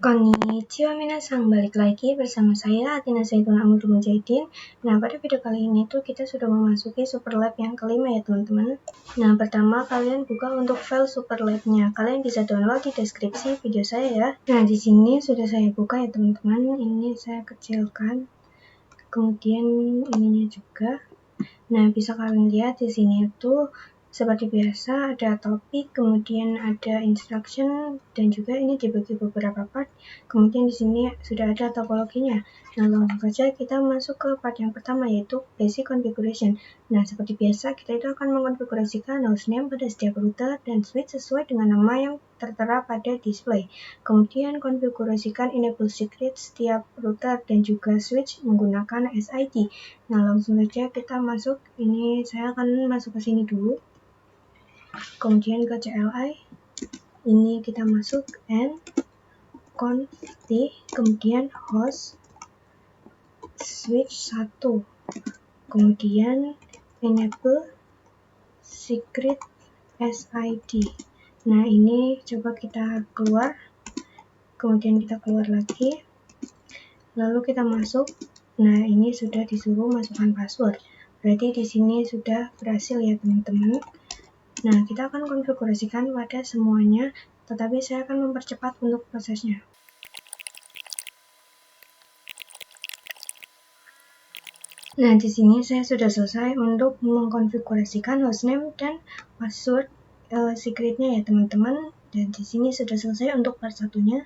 Konnichiwa minasan, balik lagi bersama saya Athena Zaitun Amudu Mujahidin. Nah, pada video kali ini tuh kita sudah memasuki Superlab yang kelima ya teman-teman. Nah, pertama kalian buka untuk file Superlab-nya. Kalian bisa download di deskripsi video saya ya. Nah, di sini sudah saya buka ya teman-teman. Ini saya kecilkan. Kemudian ininya juga. Nah, bisa kalian lihat di sini tuh seperti biasa ada topik, kemudian ada instruction, dan juga ini dibagi beberapa part. Kemudian di sini sudah ada topologinya. Nah, langsung saja kita masuk ke part yang pertama, yaitu basic configuration. Nah, seperti biasa kita itu akan mengkonfigurasikan hostname pada setiap router dan switch sesuai dengan nama yang tertera pada display. Kemudian konfigurasikan enable secret setiap router dan juga switch menggunakan SID. Nah, langsung saja kita masuk. Ini saya akan masuk ke sini dulu. Kemudian ke CLI. Ini kita masuk n conft, kemudian host switch 1. Kemudian enable secret SID. Nah, ini coba kita keluar. Kemudian kita keluar lagi. Lalu kita masuk. Nah, ini sudah disuruh masukkan password. Berarti di sini sudah berhasil ya teman-teman. Nah, kita akan konfigurasikan pada semuanya, tetapi saya akan mempercepat untuk prosesnya. Nah, di sini saya sudah selesai untuk mengkonfigurasikan hostname dan password secretnya ya teman-teman. Dan di sini sudah selesai untuk part satunya.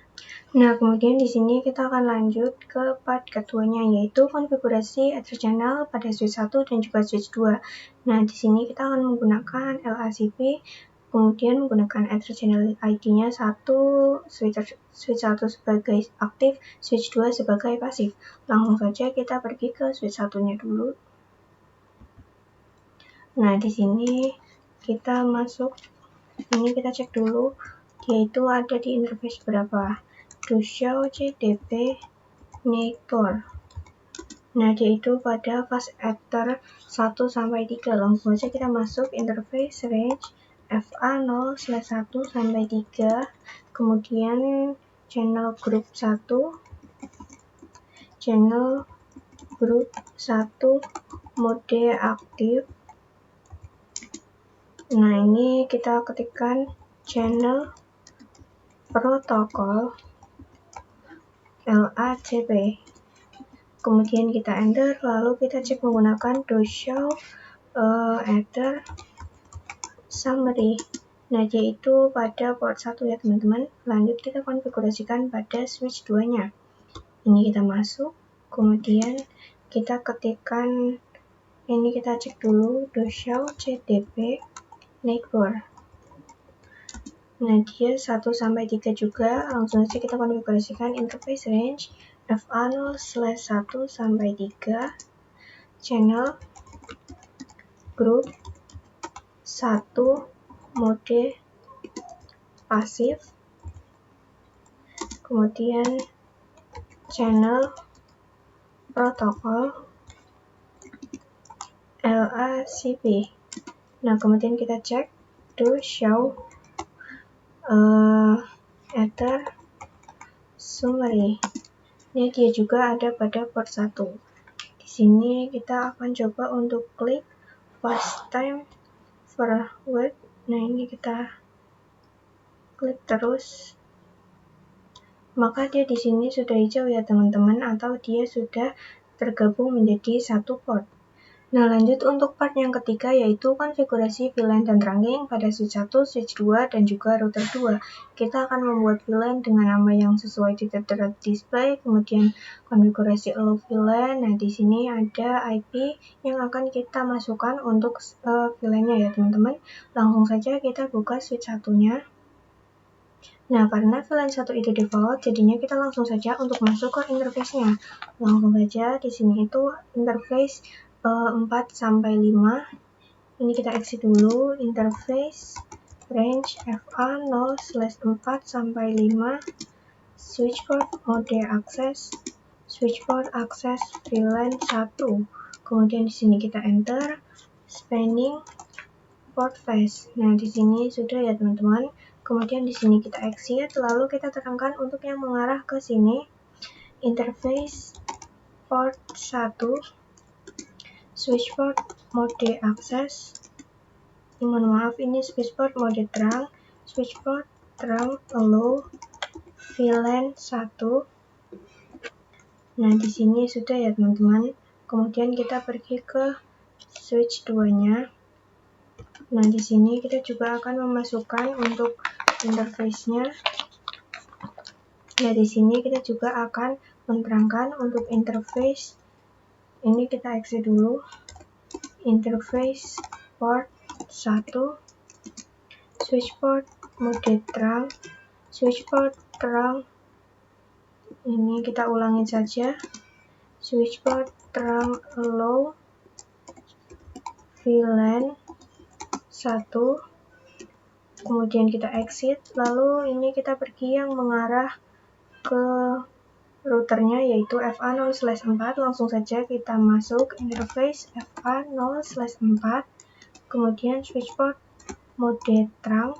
Nah, kemudian di sini kita akan lanjut ke part keduanya, yaitu konfigurasi Ether channel pada switch 1 dan juga switch 2. Nah, di sini kita akan menggunakan LACP, kemudian menggunakan Ether channel ID-nya 1, switch 1 sebagai aktif, switch 2 sebagai pasif. Langsung saja kita pergi ke switch 1-nya dulu. Nah, di sini kita masuk, ini kita cek dulu, yaitu ada di interface berapa. To show CDP neighbor. Nah, dia itu pada fast ether 1-3. Langsung saja kita masuk interface range FA0/1-3. Kemudian channel group 1. Channel group 1 mode aktif. Nah, ini kita ketikkan channel protokol LACP. Kemudian kita enter, lalu kita cek menggunakan show ether summary. Nah, dia itu pada port 1 ya teman-teman. Lanjut kita konfigurasikan pada switch 2-nya. Ini kita masuk, kemudian kita ketikkan, ini kita cek dulu show CDP neighbor. Nah, dia 1-3 juga. Langsung saja kita konfigurasikan interface range FA0/1-3, channel group 1 mode pasif, kemudian channel protokol LACP. Nah, kemudian kita cek to show ether summary. Ini dia juga ada pada port 1. Di sini kita akan coba untuk klik fast time forward. Nah, ini kita klik terus. Maka dia di sini sudah hijau ya teman-teman, atau dia sudah tergabung menjadi satu port. Nah, lanjut untuk part yang ketiga, yaitu konfigurasi VLAN dan trunking pada switch 1, switch 2, dan juga router 2. Kita akan membuat VLAN dengan nama yang sesuai di tertera display, kemudian konfigurasi allow VLAN. Nah, di sini ada IP yang akan kita masukkan untuk VLAN-nya ya teman-teman. Langsung saja kita buka switch 1-nya. Nah, karena VLAN 1 itu default, jadinya kita langsung saja untuk masuk ke interface-nya. Langsung saja di sini itu interface 4-5. Ini kita exit dulu, interface range FA0/4-5, switchport mode access, switchport access VLAN 1. Kemudian di sini kita enter, spanning port face. Nah, di sini sudah ya teman-teman. Kemudian di sini kita exit, lalu kita tekankan untuk yang mengarah ke sini, interface port 1, switchport mode akses. Mohon maaf, ini switchport mode terang, switchport terang allow, VLAN 1. Nah, di sini sudah ya teman-teman. Kemudian kita pergi ke switch 2-nya. Nah, di sini kita juga akan memasukkan untuk interface-nya. Nah, di sini kita juga akan menerangkan untuk interface. Ini kita exit dulu. Interface port 1, switchport mode terang, switchport terang. Ini kita ulangin saja. Switchport terang allow, VLAN 1. Kemudian kita exit, lalu ini kita pergi yang mengarah ke routernya yaitu FA0/4. Langsung saja kita masuk interface FA0/4, kemudian switchport mode terang,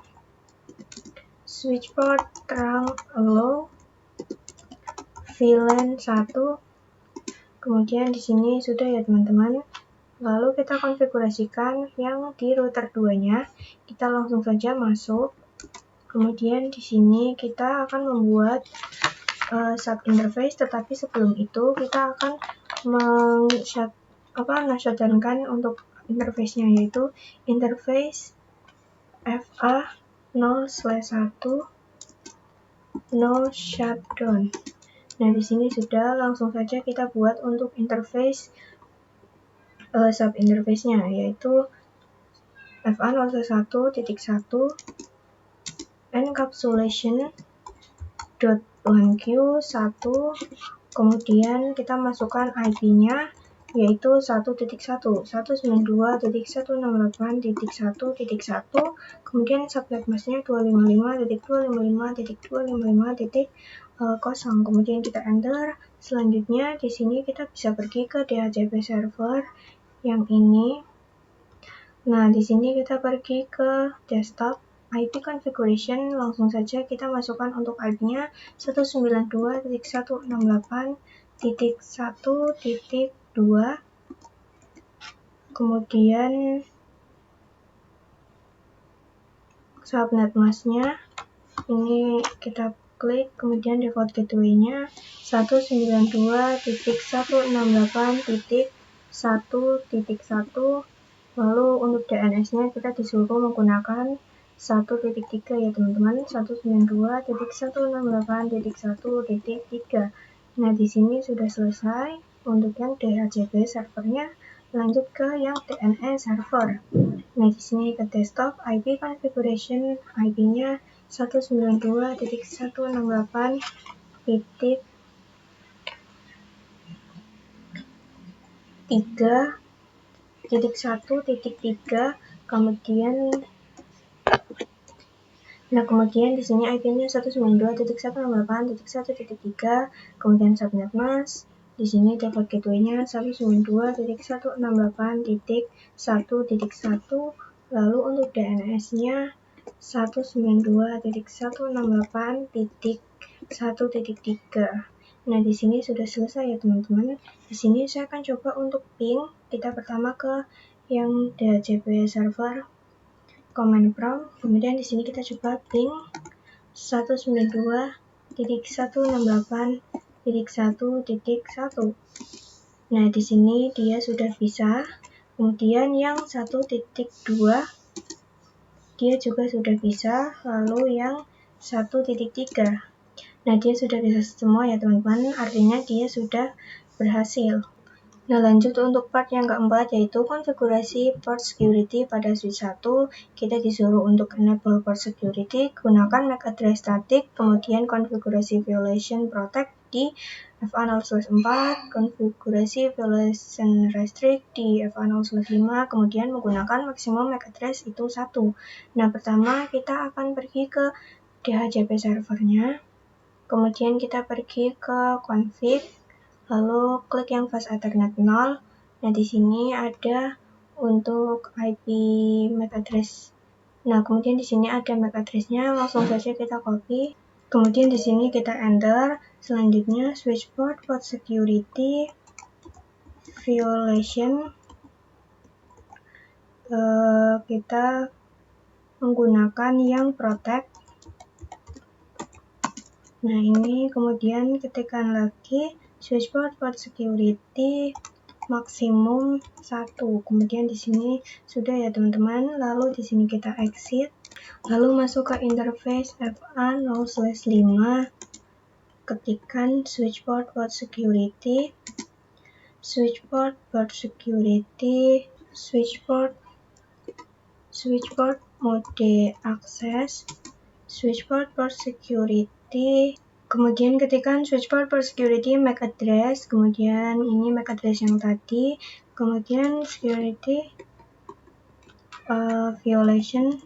switchport terang allow, VLAN 1. Kemudian di sini sudah ya teman-teman. Lalu kita konfigurasikan yang di router 2-nya. Kita langsung saja masuk. Kemudian di sini kita akan membuat sub interface, tetapi sebelum itu kita akan men-shutdownkan untuk interface-nya, yaitu interface FA0/1 no shutdown. Nah, di sini sudah, langsung saja kita buat untuk interface sub interface-nya, yaitu FA0/1.1 encapsulation.1Q1, kemudian kita masukkan IP-nya yaitu 1.1.192.168.1.1, kemudian subnet mask-nya 255.255.255.0, kemudian kita enter. Selanjutnya di sini kita bisa pergi ke DHCP server yang ini. Nah, di sini kita pergi ke desktop IP configuration, langsung saja kita masukkan untuk IP-nya 192.168.1.2, kemudian subnet mask-nya ini kita klik, kemudian default gateway-nya 192.168.1.1, lalu untuk DNS-nya kita disuruh menggunakan 1.3 ya teman-teman, 192.168.1.3. Nah, di sini sudah selesai untuk yang DHCP servernya. Lanjut ke yang DNS server. Nah, di sini ke desktop IP configuration, IP-nya 192.168.3.1.3, kemudian di sini IP-nya 192.168.1.3, kemudian subnet mask. Di sini default gateway-nya 192.168.1.1, lalu untuk DNS-nya 192.168.1.3. Nah, di sini sudah selesai ya teman-teman. Di sini saya akan coba untuk ping. Kita pertama ke yang DHCP server, command prompt, kemudian di sini kita coba ping 192.168.1.1. Nah, di sini dia sudah bisa. Kemudian yang 1.2 dia juga sudah bisa, lalu yang 1.3. Nah, dia sudah bisa semua ya teman-teman, artinya dia sudah berhasil. Nah, lanjut untuk part yang keempat, yaitu konfigurasi port security pada switch 1. Kita disuruh untuk enable port security, gunakan MAC address static, kemudian konfigurasi violation protect di FA0/4, konfigurasi violation restrict di FA0/5, kemudian menggunakan maximum MAC address itu 1. Nah, pertama kita akan pergi ke DHCP servernya, kemudian kita pergi ke config, lalu klik yang fast ethernet 0. Nah, di sini ada untuk IP MAC address Nah, kemudian di sini ada MAC address-nya, langsung saja kita copy. Kemudian di sini kita enter. Selanjutnya switchboard port security violation. Kita menggunakan yang protect. Nah, ini kemudian ketikkan lagi switchboard port security maksimum 1. Kemudian di sini sudah ya teman-teman. Lalu di sini kita exit. Lalu masuk ke interface FA 0/5. Ketikkan switchboard port security, switchboard port security, switchboard mode access, switchboard port security. Kemudian ketikkan switchboard port security MAC address, kemudian ini MAC address yang tadi, kemudian security violation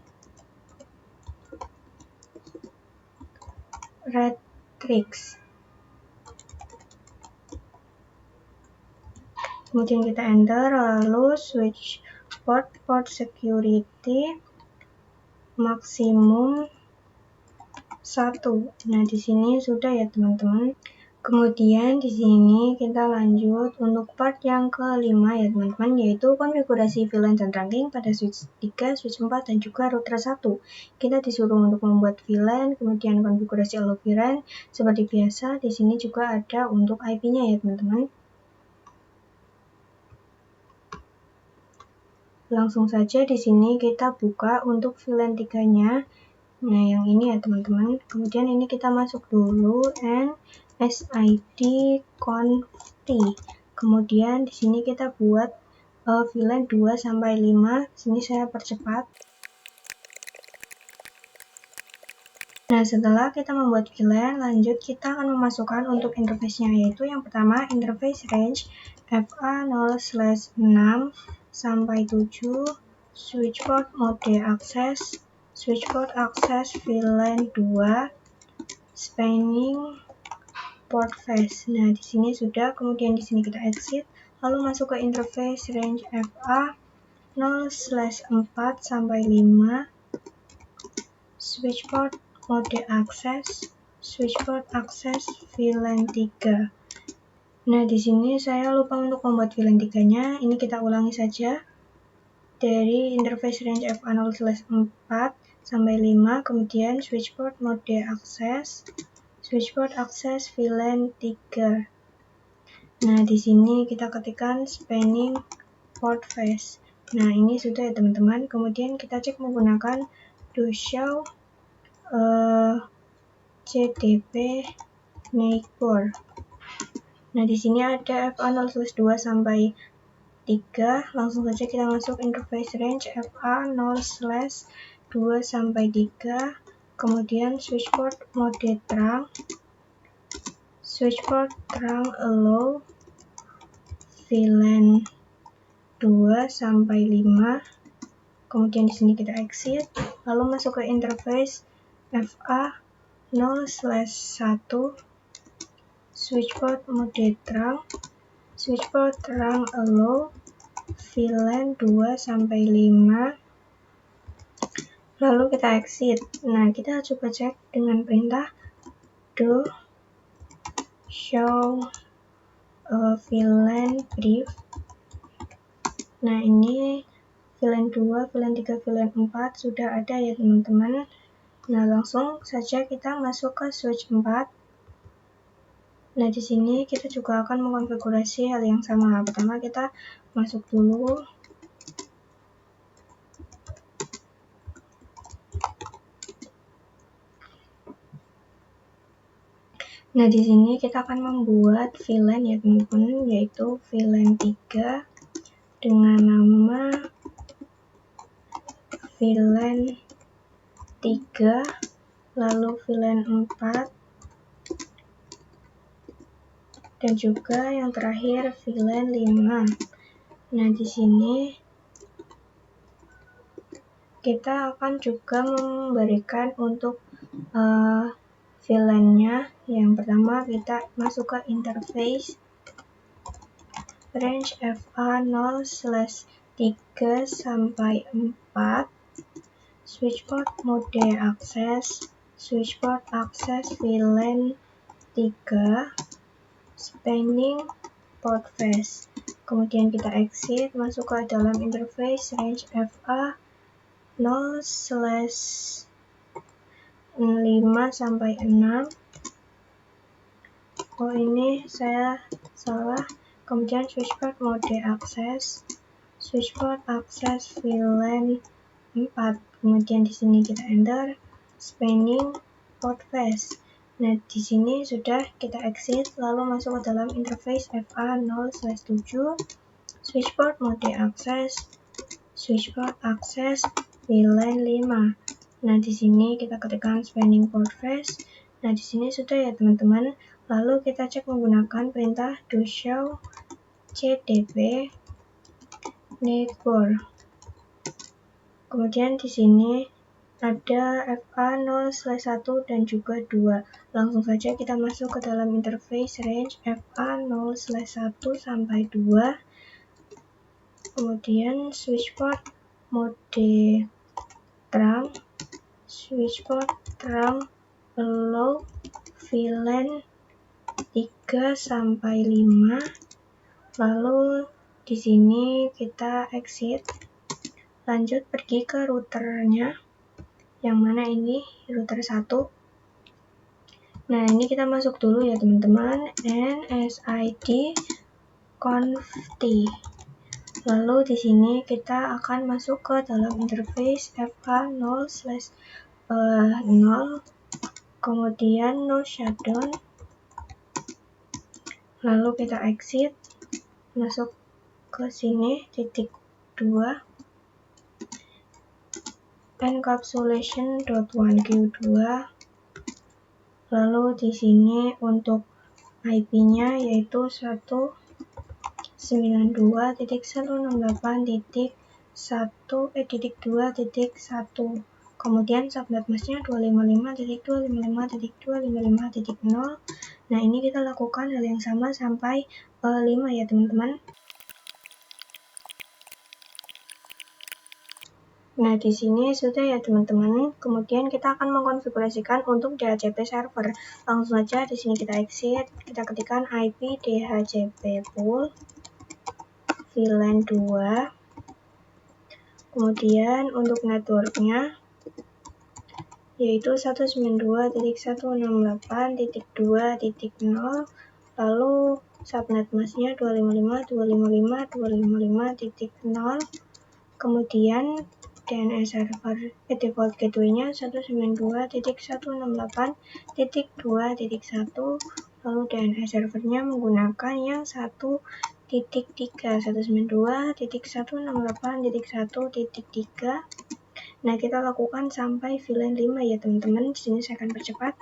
matrix. Kemudian kita enter, lalu switchboard port security maksimum 1. Nah, di sini sudah ya teman-teman. Kemudian di sini kita lanjut untuk part yang kelima ya teman-teman, yaitu konfigurasi VLAN dan trunking pada switch 3, switch 4, dan juga router 1. Kita disuruh untuk membuat VLAN, kemudian konfigurasi allo VLAN. Seperti biasa, di sini juga ada untuk IP-nya ya teman-teman. Langsung saja di sini kita buka untuk VLAN 3-nya. Nah, yang ini ya teman-teman. Kemudian ini kita masuk dulu NSID conft. Kemudian di sini kita buat VLAN 2 sampai 5. Sini saya percepat. Nah, setelah kita membuat VLAN, lanjut kita akan memasukkan untuk interface-nya, yaitu yang pertama interface range FA 0/6 sampai 7, switchboard mode access, switchboard access VLAN 2, spanning port face. Nah, di sini sudah, kemudian di sini kita exit, lalu masuk ke interface range FA 0/4 sampai 5, switchboard mode access, switchboard access VLAN 3. Nah, di sini saya lupa untuk membuat VLAN 3-nya. Ini kita ulangi saja. Dari interface range FA 0/4 sampai 5, kemudian switchboard mode access, switchboard access VLAN 3. Nah, di sini kita ketikkan spanning port face. Nah, ini sudah ya teman-teman. Kemudian kita cek menggunakan do show CDP neighbor. Nah, di sini ada FA 0/2 sampai 3. Langsung saja kita masuk interface range FA 0/2 sampai 3. Kemudian switchboard mode trunk, switchboard trunk allow VLAN 2 sampai 5. Kemudian di sini kita exit, lalu masuk ke interface FA 0/1, switchboard mode trunk, switchboard trunk allow VLAN 2 sampai 5. Lalu kita exit. Nah, kita coba cek dengan perintah do show VLAN brief. Nah, ini VLAN 2, VLAN 3, VLAN 4 sudah ada ya teman-teman. Nah, langsung saja kita masuk ke switch 4. Nah, di sini kita juga akan mengkonfigurasi hal yang sama. Pertama kita masuk dulu. Nah, di sini kita akan membuat VLAN ya teman-teman, yaitu VLAN 3 dengan nama VLAN 3, lalu VLAN 4, dan juga yang terakhir VLAN 5. Nah, di sini kita akan juga memberikan untuk VLAN-nya. Yang pertama kita masuk ke interface range FA 0/3 sampai 4, switchboard mode akses, switchboard akses VLAN 3, spanning port face. Kemudian kita exit, masuk ke dalam interface range FA 0/5-6. Oh, ini saya salah. Kemudian switchboard mode akses, switchboard akses VLAN 4. Kemudian di sini kita enter spanning port face. Nah, di sini sudah kita exit, lalu masuk ke dalam interface FA 0/7, switchboard mode akses, switchboard akses VLAN 5. Nah, di sini kita ketikkan spanning port face. Nah, di sini sudah ya teman-teman. Lalu kita cek menggunakan perintah do show cdp network. Kemudian di sini ada FA 0/1 dan juga 2. Langsung saja kita masuk ke dalam interface range FA 0/1 sampai 2. Kemudian switchboard mode terang, switchboard terang allow VLAN 3 sampai 5. Lalu di sini kita exit. Lanjut pergi ke routernya. Yang mana ini router 1. Nah, ini kita masuk dulu ya teman-teman. NSID conft. Lalu di sini kita akan masuk ke dalam interface FA 0/0. Kemudian no shutdown. Lalu kita exit. Masuk ke sini titik 2. encapsulation.1q2. Lalu di sini untuk IP-nya yaitu 192.168.1.2.1. Kemudian subnet masknya 255.255.255.0. Nah, ini kita lakukan hal yang sama sampai 5 ya teman-teman. Nah, di sini sudah ya teman-teman. Kemudian kita akan mengkonfigurasikan untuk DHCP server. Langsung saja di sini kita exit, kita ketikkan IP DHCP pool VLAN 2. Kemudian untuk networknya yaitu 192.168.2.0. Lalu subnet masknya 255.255.255.0. Kemudian DNS server default gateway-nya 192.168.2.1. Lalu DNS servernya menggunakan yang 1.3, 192.168.1.3. Nah, kita lakukan sampai VLAN 5 ya teman-teman. Di sini saya akan percepat.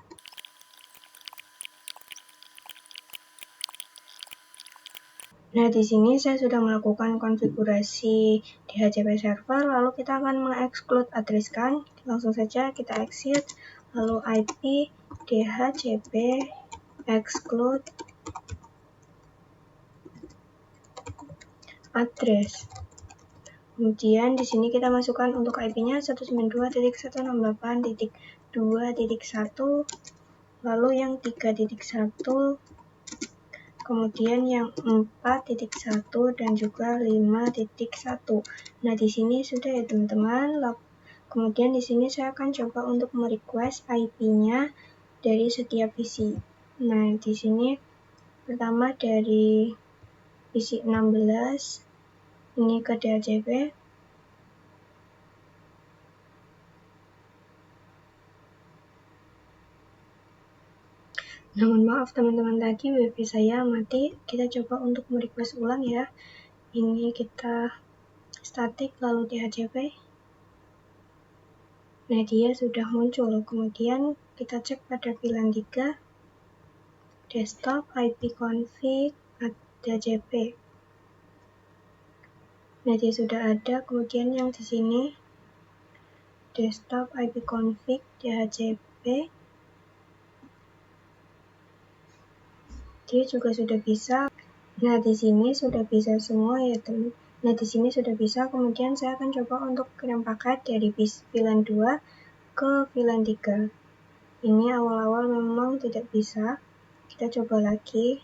Nah, di sini saya sudah melakukan konfigurasi DHCP server, lalu kita akan mengexclude address-kan. Langsung saja kita exit, lalu IP DHCP exclude address. Kemudian di sini kita masukkan untuk IP-nya 192.168.2.1, lalu yang 3.1, kemudian yang 4.1 dan juga 5.1. Nah, di sini sudah ya teman-teman. Kemudian di sini saya akan coba untuk merequest IP-nya dari setiap PC. Nah, di sini pertama dari PC 16 ini ke DHCP. Namun maaf teman-teman, tadi WiFi saya mati. Kita coba untuk merequest ulang ya. Ini kita static lalu DHCP. Nah, dia sudah muncul. Kemudian kita cek pada VLAN 3 desktop IP config DHCP. Nah, dia sudah ada. Kemudian yang di sini desktop IP config DHCP, dia juga sudah bisa. Nah, di sini sudah bisa semua ya teman. Nah, di sini sudah bisa. Kemudian saya akan coba untuk kirim paket dari VLAN 2 ke VLAN 3. Ini awal-awal memang tidak bisa. Kita coba lagi.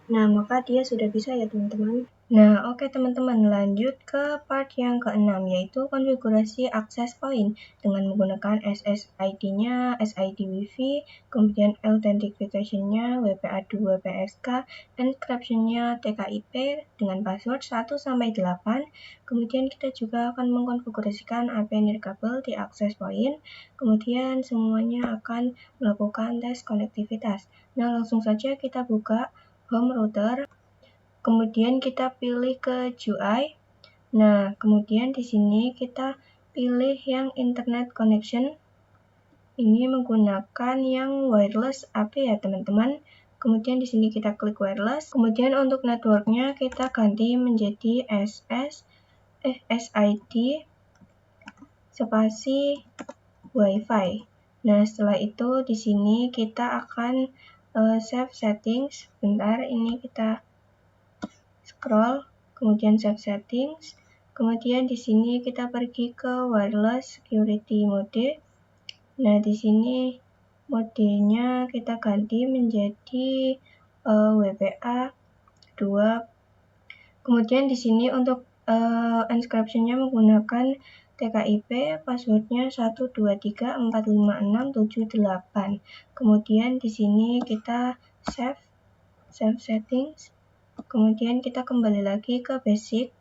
Nah, maka dia sudah bisa ya teman-teman. Nah, oke teman-teman, lanjut ke part yang ke-6, yaitu konfigurasi access point dengan menggunakan SSID-nya, SID Wi-Fi, kemudian authentication-nya, WPA2 PSK, encryption-nya TKIP dengan password 1-8, kemudian kita juga akan mengkonfigurasikan IP nirkabel di access point, kemudian semuanya akan melakukan tes konektivitas. Nah, langsung saja kita buka home router. Kemudian kita pilih ke GUI. Nah, kemudian di sini kita pilih yang internet connection. Ini menggunakan yang wireless AP ya teman-teman. Kemudian di sini kita klik wireless. Kemudian untuk networknya kita ganti menjadi SID spasi Wi-Fi. Nah, setelah itu di sini kita akan save settings. Bentar, ini kita scroll, kemudian save settings, kemudian di sini kita pergi ke wireless security mode. Nah, di sini modenya kita ganti menjadi WPA 2. Kemudian di sini untuk encryption-nya menggunakan TKIP, passwordnya 123456778. Kemudian di sini kita save settings. Kemudian kita kembali lagi ke basic.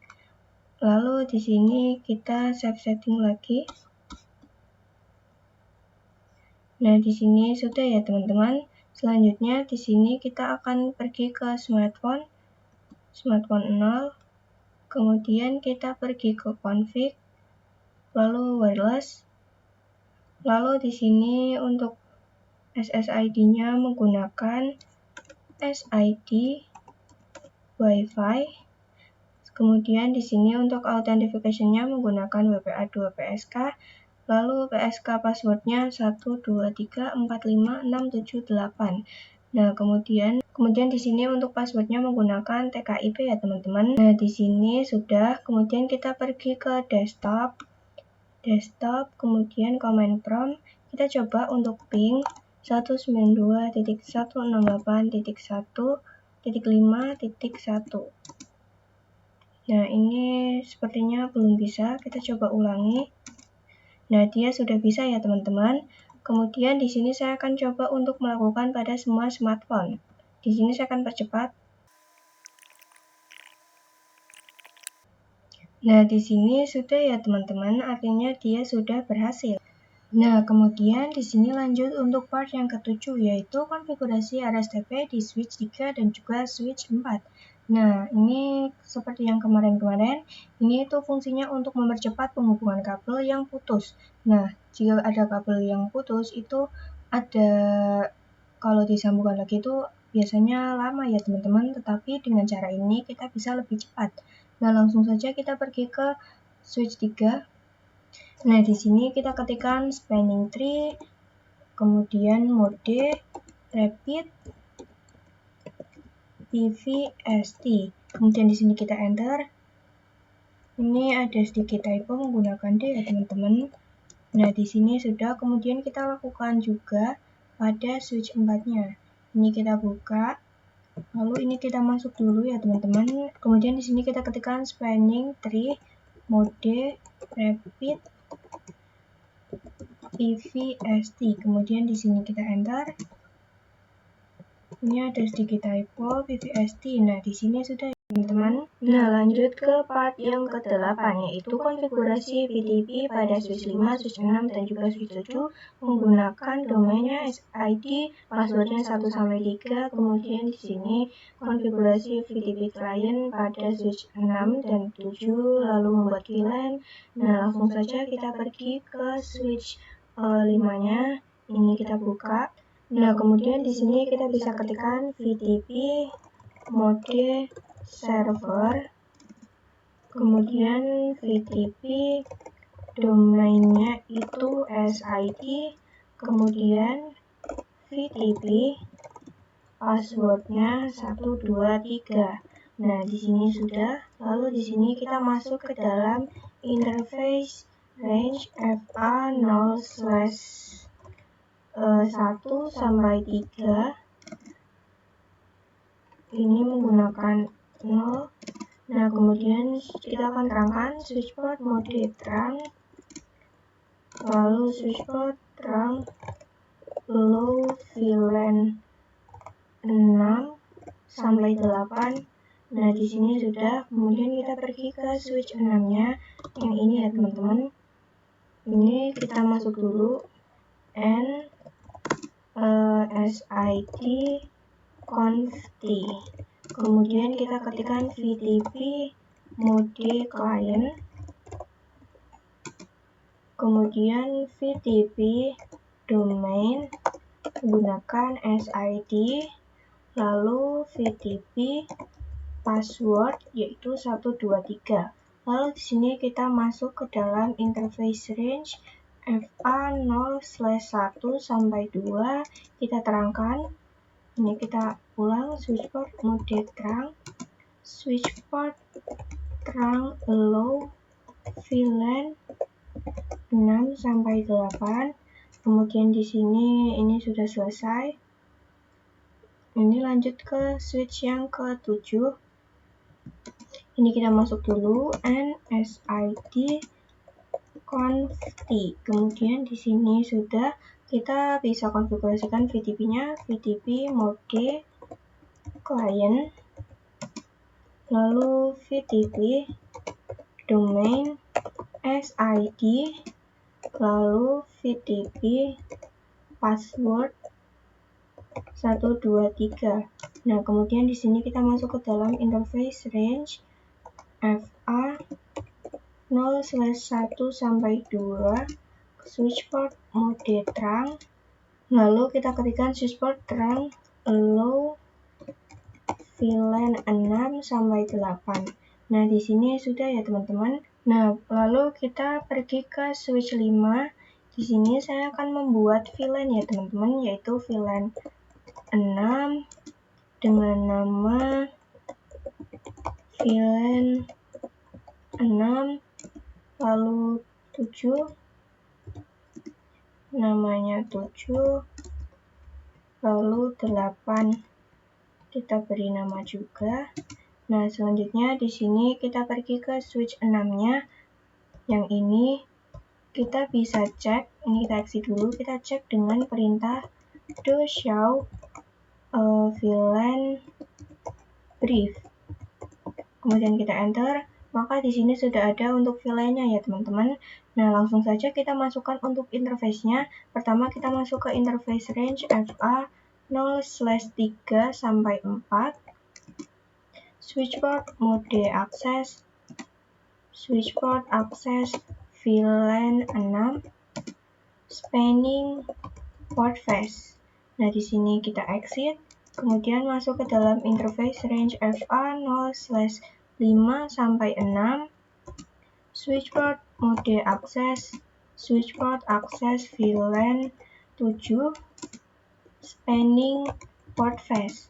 Lalu di sini kita save setting lagi. Nah, di sini sudah ya teman-teman. Selanjutnya di sini kita akan pergi ke smartphone 0. Kemudian kita pergi ke config, lalu wireless. Lalu di sini untuk SSID-nya menggunakan SID Wi-Fi. Kemudian di sini untuk authentication-nya menggunakan WPA2 PSK, lalu PSK password-nya 123456778. Nah, kemudian di sini untuk password-nya menggunakan TKIP ya teman-teman. Nah, di sini sudah. Kemudian kita pergi ke desktop, kemudian command prompt. Kita coba untuk ping 192.168.1.5.1. Nah, ini sepertinya belum bisa. Kita coba ulangi. Nah, dia sudah bisa ya teman-teman. Kemudian di sini saya akan coba untuk melakukan pada semua smartphone. Di sini saya akan percepat. Nah, di sini sudah ya teman-teman, artinya dia sudah berhasil. Nah, kemudian di sini lanjut untuk part yang ke-7, yaitu konfigurasi RSTP di switch 3 dan juga switch 4. Nah, ini seperti yang kemarin-kemarin, ini itu fungsinya untuk mempercepat penghubungan kabel yang putus. Nah, jika ada kabel yang putus, itu ada, kalau disambungkan lagi itu biasanya lama ya teman-teman, tetapi dengan cara ini kita bisa lebih cepat. Nah, langsung saja kita pergi ke switch 3. Nah, di sini kita ketikkan spanning tree, kemudian mode rapid PVST. Kemudian di sini kita enter. Ini ada sedikit typo menggunakan D ya teman-teman. Nah, di sini sudah. Kemudian kita lakukan juga pada switch 4-nya. Ini kita buka. Lalu ini kita masuk dulu ya teman-teman. Kemudian di sini kita ketikkan spanning tree mode rapid PVST. Kemudian di sini kita enter. Ini ada sedikit typo PVST. Nah, di sini sudah ya teman-teman. Nah, lanjut ke part yang ke-8, yaitu konfigurasi VDP pada switch 5, switch 6, dan juga switch 7 menggunakan domainnya SID, passwordnya 1-3. Kemudian di sini konfigurasi VDP client pada switch 6 dan 7, lalu membuat VLAN. Nah, langsung saja kita pergi ke switch 5-nya. Ini kita buka. Nah, kemudian di sini kita bisa ketikkan VDP mode server, kemudian VDP domainnya itu SID, kemudian VDP passwordnya 123. Nah, di sini sudah. Lalu di sini kita masuk ke dalam interface range FA 0/1 sampai 3. Ini menggunakan 0. Nah, kemudian kita akan terangkan switch port mode terang, lalu switch port terang low VLAN 6 sampai 8. Nah, di sini sudah. Kemudian kita pergi ke switch 6-nya yang ini ya teman-teman. Ini kita masuk dulu SID conft. Kemudian kita ketikkan VTP mode client. Kemudian VTP domain gunakan SID, lalu VTP password yaitu 123. Lalu di sini kita masuk ke dalam interface range FA 0/1 sampai 2. Kita terangkan. Ini kita ulang switch port mode terang, switch port terang low VLAN 6 sampai 8. Kemudian di sini ini sudah selesai. Ini lanjut ke switch yang ke-7. Ini kita masuk dulu SID conft. Kemudian di sini sudah. Kita bisa konfigurasikan VTP-nya, VTP mode client, lalu VTP domain SID, lalu VTP password 123. Nah, kemudian di sini kita masuk ke dalam interface range FA 0/1 sampai 2, switch port mode terang, lalu kita ketikkan switch port terang low VLAN 6 sampai 8. Nah, di sini sudah ya teman-teman. Nah, lalu kita pergi ke switch 5. Di sini saya akan membuat VLAN ya teman-teman, yaitu VLAN 6 dengan nama VLAN 6 lalu 7, namanya 7, lalu 8, kita beri nama juga. Nah, selanjutnya di sini kita pergi ke switch 6-nya yang ini. Kita bisa cek, ini kita exit dulu, kita cek dengan perintah do show VLAN brief. Kemudian kita enter, maka di sini sudah ada untuk VLAN-nya ya teman-teman. Nah, langsung saja kita masukkan untuk interface-nya. Pertama kita masuk ke interface range FA 0/3 sampai 4. Switch port mode access, switch port access VLAN 6, spanning port face. Nah, di sini kita exit, kemudian masuk ke dalam interface range FA 0/5 sampai 6, switch port mode access, switch port access VLAN 7, spanning port face.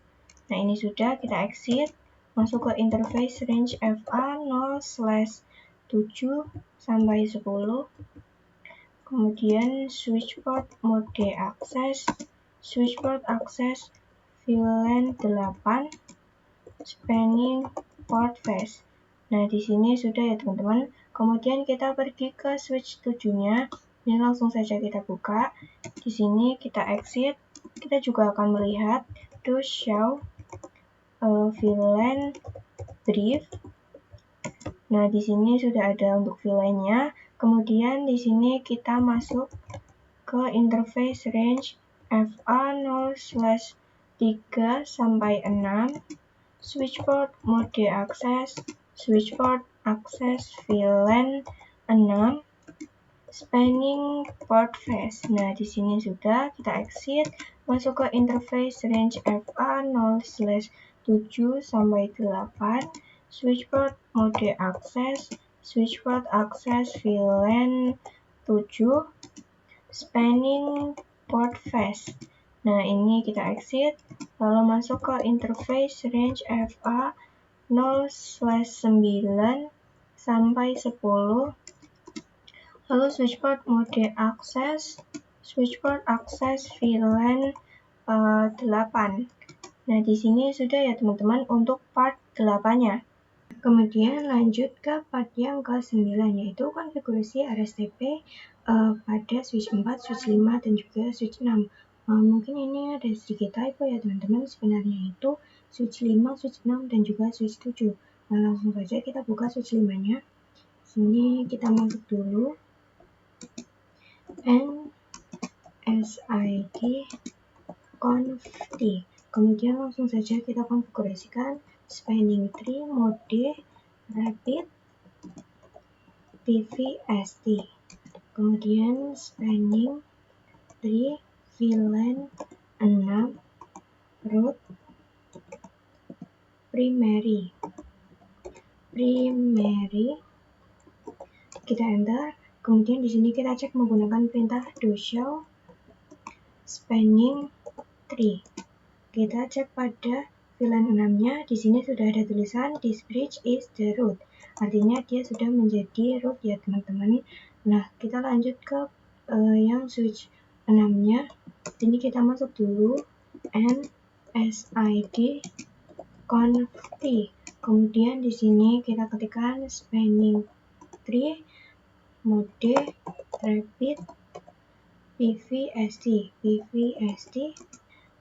Nah, ini sudah, kita exit, masuk ke interface range FA 0/7 sampai 10. Kemudian switch port mode access, switch port access VLAN 8, spanning port face. Nah, di sini sudah ya teman-teman. Kemudian kita pergi ke switch 7-nya. Ini langsung saja kita buka. Di sini kita exit. Kita juga akan melihat do show VLAN brief. Nah, di sini sudah ada untuk VLAN-nya. Kemudian di sini kita masuk ke interface range FA 0/3 sampai 6, switch port mode access, switch port access VLAN 6, spanning port face. Nah, di sini sudah, kita exit, masuk ke interface range FA 0/7 sampai 8, switch port mode access, switch port access VLAN 7, spanning port face. Nah, ini kita exit, lalu masuk ke interface range FA 0/9 sampai 10. Lalu switchboard mode akses, switchboard akses VLAN 8. Nah, di sini sudah ya teman-teman untuk part 8-nya. Kemudian lanjut ke part yang ke-9, yaitu konfigurasi RSTP pada switch 4, switch 5, dan juga switch 6. Mungkin ini ada sedikit typo ya teman-teman, sebenarnya itu switch 5, switch 6, dan juga switch 7. Nah, langsung saja kita buka switch 5-nya. Sini kita masuk dulu NSID conft. Kemudian langsung saja kita konfigurasikan spanning tree mode rapid PVST. Kemudian spanning tree VLAN 6 root primary. Kita enter. Kemudian di sini kita cek menggunakan perintah do show spanning tree. Kita cek pada VLAN 6-nya, di sini sudah ada tulisan this bridge is the root. Artinya dia sudah menjadi root ya teman-teman. Nah, kita lanjut ke yang switch 6-nya. Ini kita masuk dulu NSID conft. Kemudian di sini kita ketikkan spanning tree mode rapid PVST.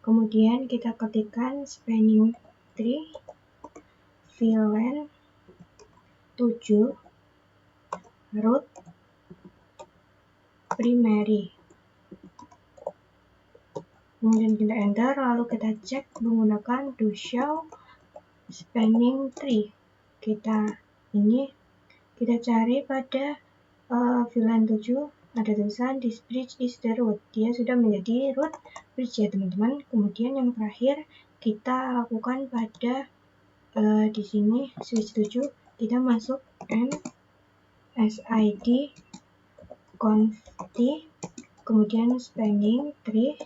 Kemudian kita ketikkan spanning tree VLAN 7 root primary. Kemudian kita enter, lalu kita cek menggunakan do show spanning tree. Kita cari pada VLAN 7, ada tulisan this bridge is the root. Dia sudah menjadi root bridge ya teman-teman. Kemudian yang terakhir kita lakukan pada di sini switch 7, kita masuk NSID conft, kemudian spanning tree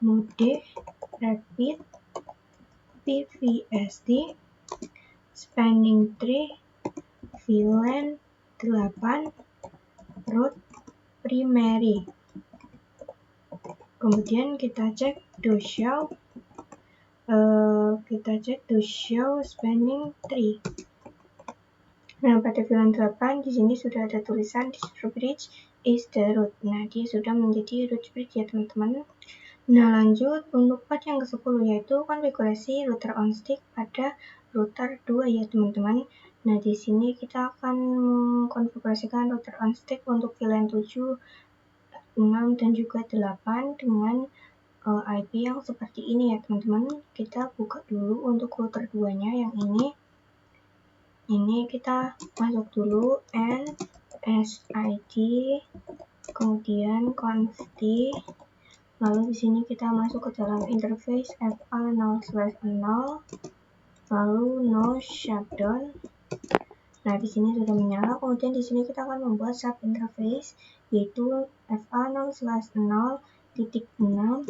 mode rapid PVST spanning tree VLAN 8 root primary. Kemudian kita cek do show spanning tree. Nah, pada VLAN 8 di sini sudah ada tulisan this bridge is the root. Nah, dia sudah menjadi root bridge ya teman-teman. Nah, lanjut untuk part yang ke-10, yaitu konfigurasi router on stick pada router 2 ya teman-teman. Nah, di sini kita akan mengkonfigurasikan router on stick untuk VLAN 7, 6, dan juga 8 dengan IP yang seperti ini ya teman-teman. Kita buka dulu untuk router 2-nya yang ini. Ini kita masuk dulu NSID, kemudian conft. Lalu di sini kita masuk ke dalam interface FA0/0, lalu no shutdown. Nah, di sini sudah menyala. Kemudian di sini kita akan membuat sub interface, yaitu FA0/0.6,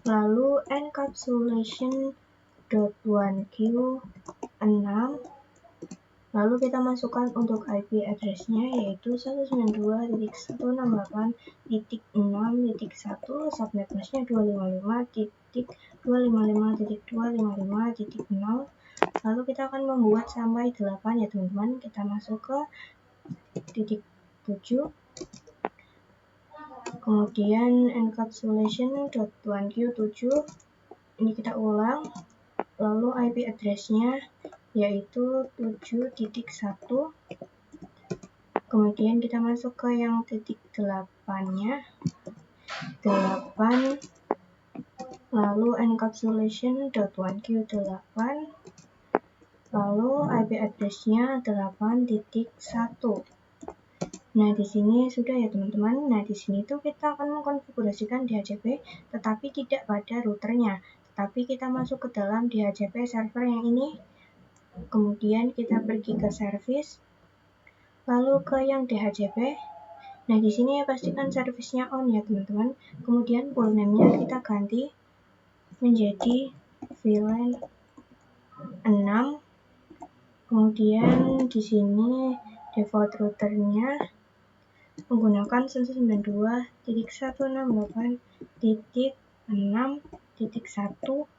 lalu encapsulation.1q6. Lalu kita masukkan untuk IP address-nya, yaitu 192.168.6.1, subnet mask-nya 255.255.255.0. Lalu kita akan membuat sampai 8 ya teman-teman. Kita masuk ke titik 7, kemudian encapsulation.1q7, ini kita ulang, lalu IP address-nya yaitu 7.1. Kemudian kita masuk ke yang titik 8-nya, 8, lalu encapsulation.1q8, lalu IP address-nya 8.1. Nah, di sini sudah ya teman-teman. Nah, di sini tuh kita akan mengkonfigurasikan DHCP, tetapi tidak pada routernya, tetapi kita masuk ke dalam DHCP server yang ini. Kemudian kita pergi ke service, lalu ke yang DHCP. Nah, di sini ya pastikan service-nya on ya teman-teman. Kemudian pool name-nya kita ganti menjadi VLAN 6 Kemudian di sini default routernya menggunakan 192.168.6.1.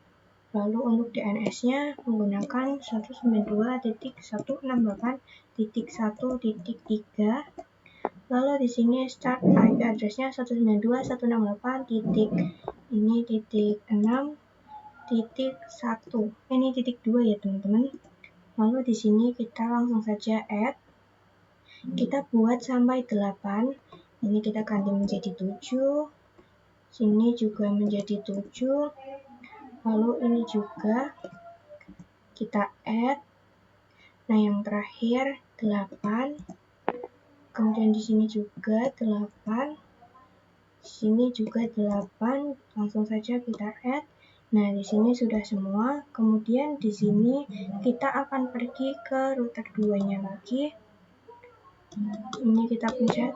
Lalu untuk DNS-nya menggunakan 192.168.1.3. Lalu di sini start IP address-nya 192.168.6.1. Ini titik 2 ya teman-teman. Lalu di sini kita langsung saja add. Kita buat sampai 8. Ini kita ganti menjadi 7. Sini juga menjadi 7. Lalu ini juga kita add. Nah, yang terakhir 8. Kemudian di sini juga 8. Di sini juga 8. Langsung saja kita add. Nah, di sini sudah semua. Kemudian di sini kita akan pergi ke router 2-nya lagi. Ini kita pencet.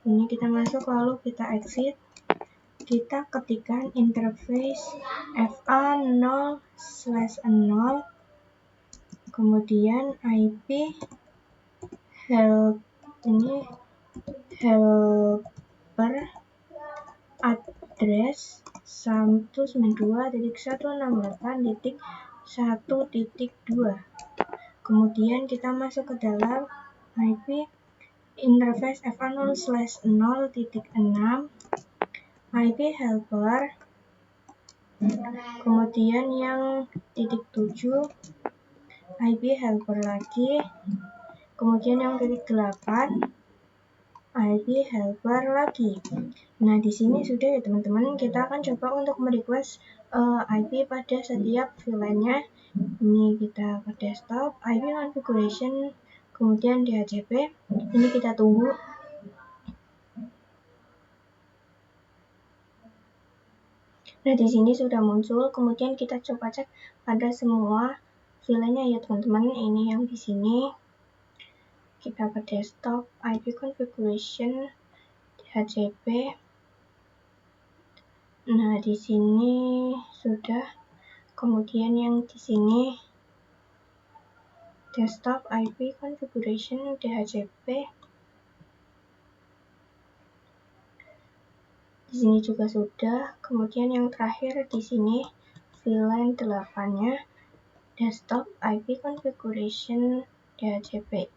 Ini kita masuk, lalu kita exit. Kita ketikkan interface FA0/0, kemudian IP help, ini helper address 192.168.1.2. Kemudian kita masuk ke dalam IP interface FA0/0.6, IP helper, kemudian yang titik 7, IP helper lagi, kemudian yang titik 8, IP helper lagi. Nah, di sini sudah ya teman-teman. Kita akan coba untuk merequest IP pada setiap VLAN-nya. Ini kita ke desktop, IP configuration, kemudian DHCP. Ini kita tunggu. Nah, di sini sudah muncul. Kemudian kita coba cek pada semua VLAN-nya ya teman-teman. Ini yang di sini. Kita ke desktop, IP configuration, DHCP. Nah, di sini sudah. Kemudian yang di sini desktop, IP configuration, DHCP. Di sini juga sudah. Kemudian yang terakhir di sini VLAN 8-nya, desktop, IP configuration, DHCP.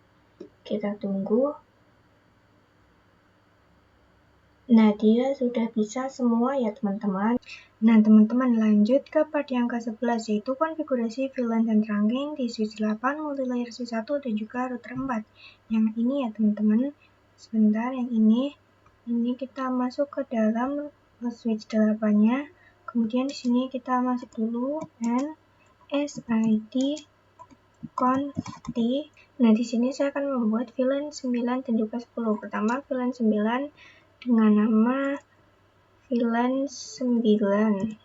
Kita tunggu. Nah, dia sudah bisa semua ya teman-teman. Nah, teman-teman lanjut ke part yang ke-11, yaitu konfigurasi VLAN dan trunking di switch 8, multilayer switch 1, dan juga router 4. Yang ini ya teman-teman. Sebentar, yang ini kita masuk ke dalam switch 8-nya. Kemudian di sini kita masuk dulu NSID conft. Nah, di sini saya akan membuat VLAN 9 dan juga 10. Pertama, VLAN 9 dengan nama VLAN 9.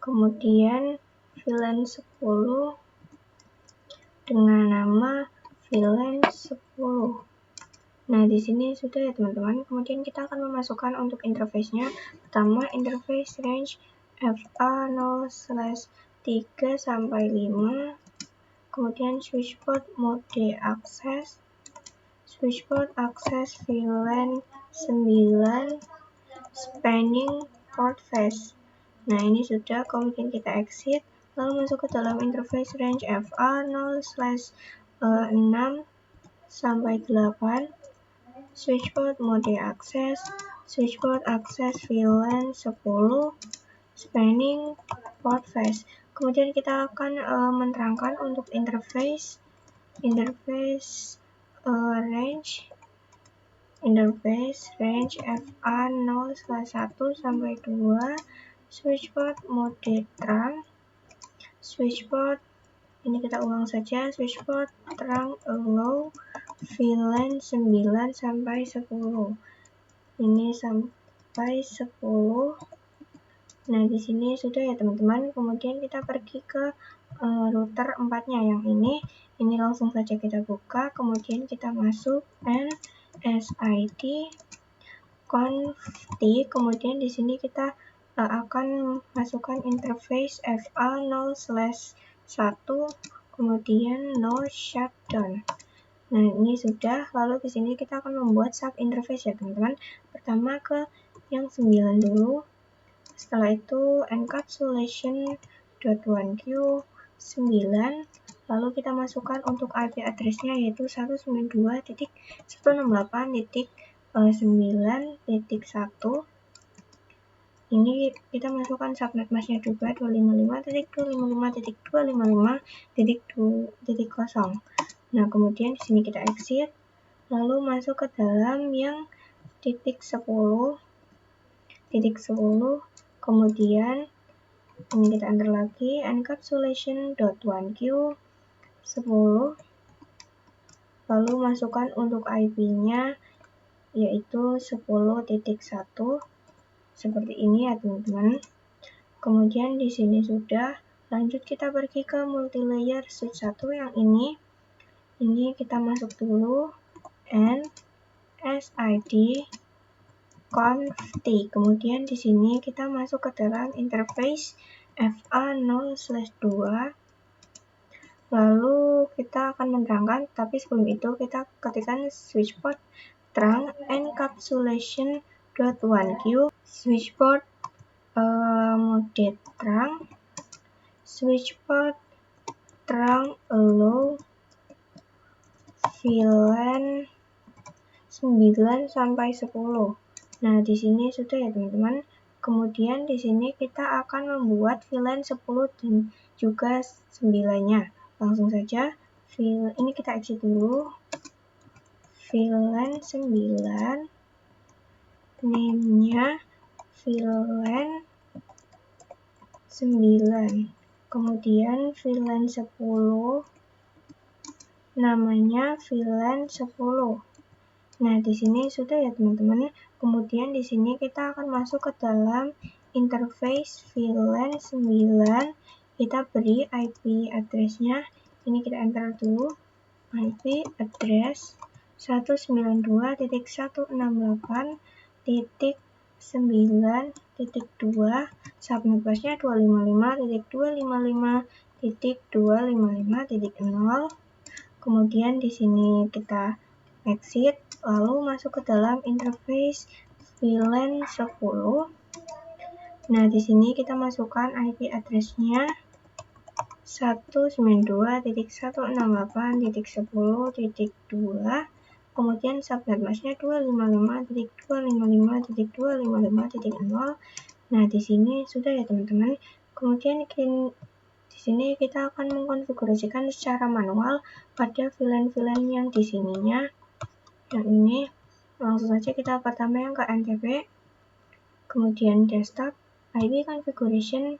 Kemudian VLAN 10 dengan nama VLAN 10. Nah, di sini sudah ya teman-teman. Kemudian kita akan memasukkan untuk interface-nya. Pertama, interface range FA0/3 sampai 5. Kemudian switchport mode access, switchport access VLAN 9, spanning port phase. Nah, ini sudah. Kemudian kita exit, lalu masuk ke dalam interface range FA0/6 sampai 8, switchport mode access, switchport access VLAN 10, spanning port phase. Kemudian kita akan menerangkan untuk interface range FA0/1 sampai 2, switchport mode trunk, switchport, ini kita ulang saja, switchport trunk allow VLAN 9 sampai 10. Ini sampai 10. Nah, di sini sudah ya teman-teman. Kemudian kita pergi ke router 4-nya yang ini. Ini langsung saja kita buka. Kemudian kita masuk NSID conft. Kemudian di sini kita akan masukkan interface FA0/1 kemudian no shutdown. Nah, ini sudah. Lalu di sini kita akan membuat sub interface ya, teman-teman. Pertama ke yang 9 dulu. Setelah itu encapsulation.1q 9. Lalu kita masukkan untuk IP address-nya yaitu 192.168.9.1. Ini kita masukkan subnet mask-nya juga 255.255.255.0. Nah, kemudian di sini kita exit, lalu masuk ke dalam yang .10, kemudian ini kita enter lagi encapsulation.1q 10, lalu masukkan untuk IP-nya yaitu 10.1 seperti ini ya, teman-teman. Kemudian di sini sudah. Lanjut kita pergi ke multilayer switch 1 yang ini. Ini kita masuk dulu NSID conft. Kemudian di sini kita masuk ke dalam interface FA0/2. Lalu kita akan menerangkan, tapi sebelum itu kita ketikkan switchport terang encapsulation.1q switchport mode terang, switchport terang allow VLAN 9 sampai 10. Nah, di sini sudah ya, teman-teman. Kemudian di sini kita akan membuat VLAN 10 dan juga 9-nya. Langsung saja. Ini kita exit dulu. VLAN 9. Name-nya VLAN 9. Kemudian VLAN 10. Namanya VLAN 10. Nah, di sini sudah ya, teman-teman. Kemudian di sini kita akan masuk ke dalam interface VLAN 9. Kita beri IP address-nya. Ini kita enter dulu. IP address 192.168.9.2, subnet mask-nya 255.255.255.0. Kemudian di sini kita exit, lalu masuk ke dalam interface VLAN 10. Nah, di sini kita masukkan IP address-nya 192.168.10.2, kemudian subnet mask-nya 255.255.255.0. Nah, di sini sudah ya, teman-teman. Kemudian di sini kita akan mengkonfigurasikan secara manual pada VLAN-VLAN yang di sininya. Yang ini langsung saja kita pertama yang ke NTP, kemudian desktop, IP configuration.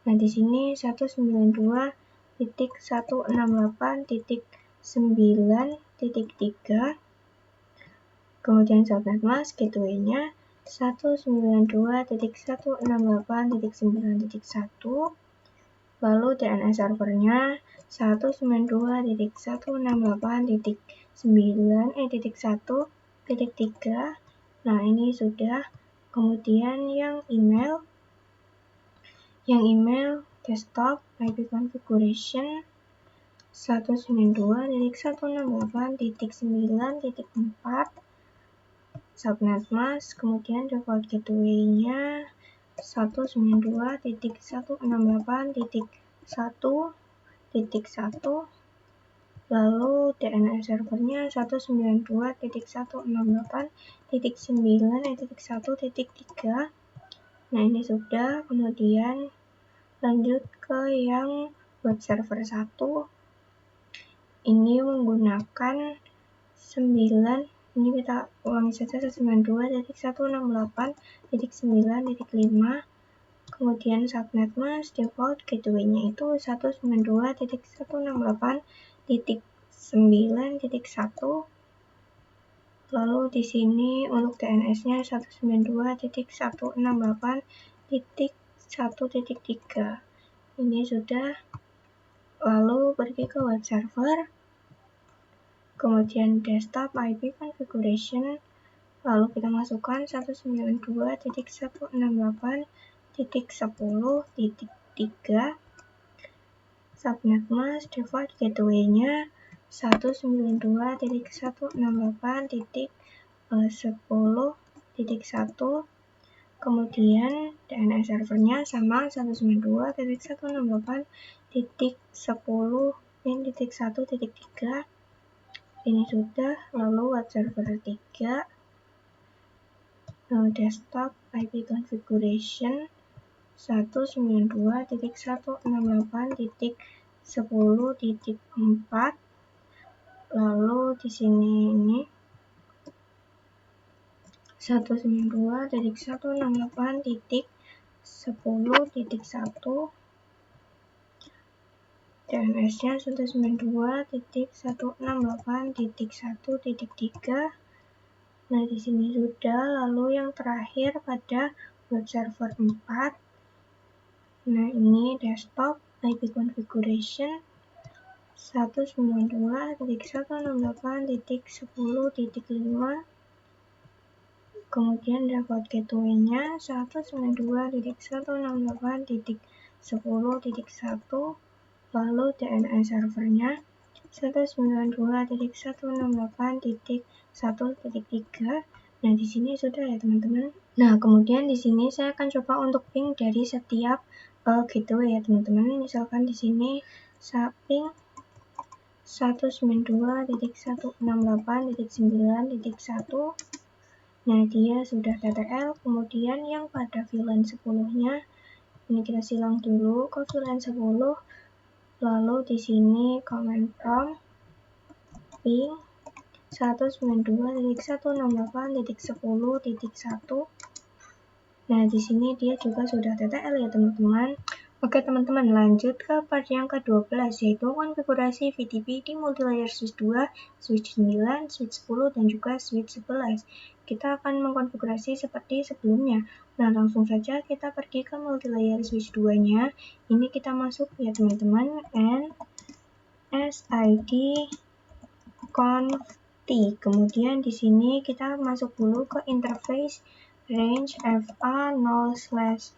Nah, di sini 192.168.9.3, kemudian subnet mask gateway-nya 192.168.9.1, lalu DNS servernya 192.168.9.1.3. Nah, ini sudah. Kemudian yang email desktop IP configuration 192.168.9.4, subnet mask, kemudian default gateway-nya 192.168.1.1, lalu DNS servernya 192.168.9.1.3. Nah, ini sudah. Kemudian lanjut ke yang web server 1. Ini menggunakan 9. Ini kita ulangi saja 192.168.9.5. Kemudian subnet mask default gateway-nya itu 192.168.9.1. Lalu di sini untuk DNS-nya 192.168.1.3. Ini sudah. Lalu pergi ke web server, kemudian desktop IP configuration, lalu kita masukkan 192.168.10.3. subnet mask default gateway-nya 192.168.10.1, kemudian DNS servernya sama 192.168.10.1.3. Ini sudah. Lalu web server 3, desktop IP configuration 192.168.10.4. lalu di sini ini 192.168.10.1, DNS-nya 192.168.1.3. Nah, di sini sudah. Lalu yang terakhir pada web server 4. Nah, ini desktop IP configuration 192.168.10.5. Kemudian default gateway-nya 192.168.10.1, lalu DNS servernya 192.168.1.3. Nah, di sini sudah ya teman-teman. Nah, kemudian di sini saya akan coba untuk ping dari setiap gateway ya teman-teman. Misalkan di sini saya ping 192.168.9.1. Nah, dia sudah TTL. Kemudian yang pada VLAN 10-nya ini kita silang dulu ke VLAN 10. Lalu di sini command prompt ping 192.168.10.1. Nah, di sini dia juga sudah TTL ya teman-teman. Oke teman-teman, lanjut ke part yang ke-12, yaitu konfigurasi VTP di multilayer switch 2, switch 9, switch 10, dan juga switch 11. Kita akan mengkonfigurasi seperti sebelumnya. Nah, langsung saja kita pergi ke multilayer switch 2-nya. Ini kita masuk ya teman-teman, NSID conf T. Kemudian di sini kita masuk dulu ke interface range FA 0/4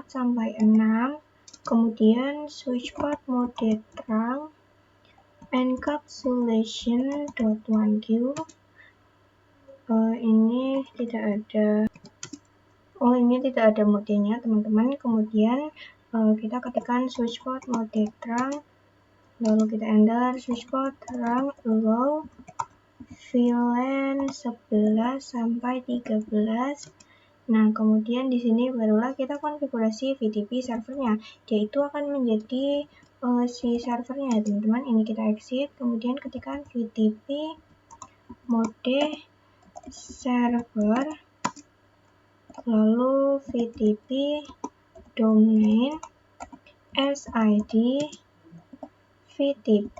sampai 6. Kemudian switch port mode trunk encapsulation.1Q. Ini tidak ada modenya teman-teman. Kemudian kita ketikkan switch port mode trunk, lalu kita enter switch port trunk allow VLAN 11 sampai 13. Nah, kemudian di sini barulah kita konfigurasi VTP servernya. Dia itu akan menjadi si servernya ya teman-teman. Ini kita exit, kemudian ketikkan VTP mode server, lalu VTP domain SID VTP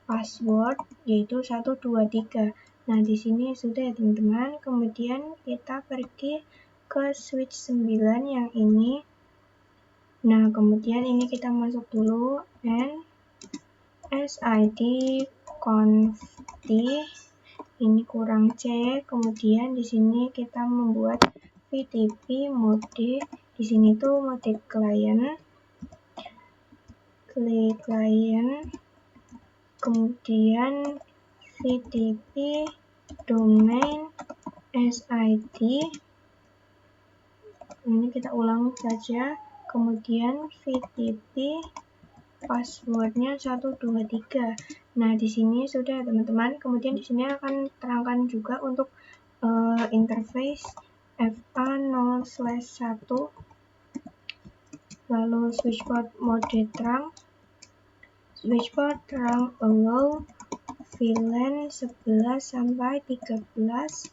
password yaitu 123. Nah, di sini sudah ya teman-teman. Kemudian kita pergi ke switch 9 yang ini. Nah, kemudian ini kita masuk dulu NSID conf T. Ini kurang C. Kemudian di sini kita membuat VTP mode. Di sini tuh mode client. Kemudian VTP domain SID. Ini kita ulang saja. Kemudian VTP passwordnya 123. Nah, di sini sudah teman-teman. Kemudian di sini akan terangkan juga untuk interface FA 0/1, lalu switch port mode trunk, switch port trunk allow VLAN 11 sampai 13.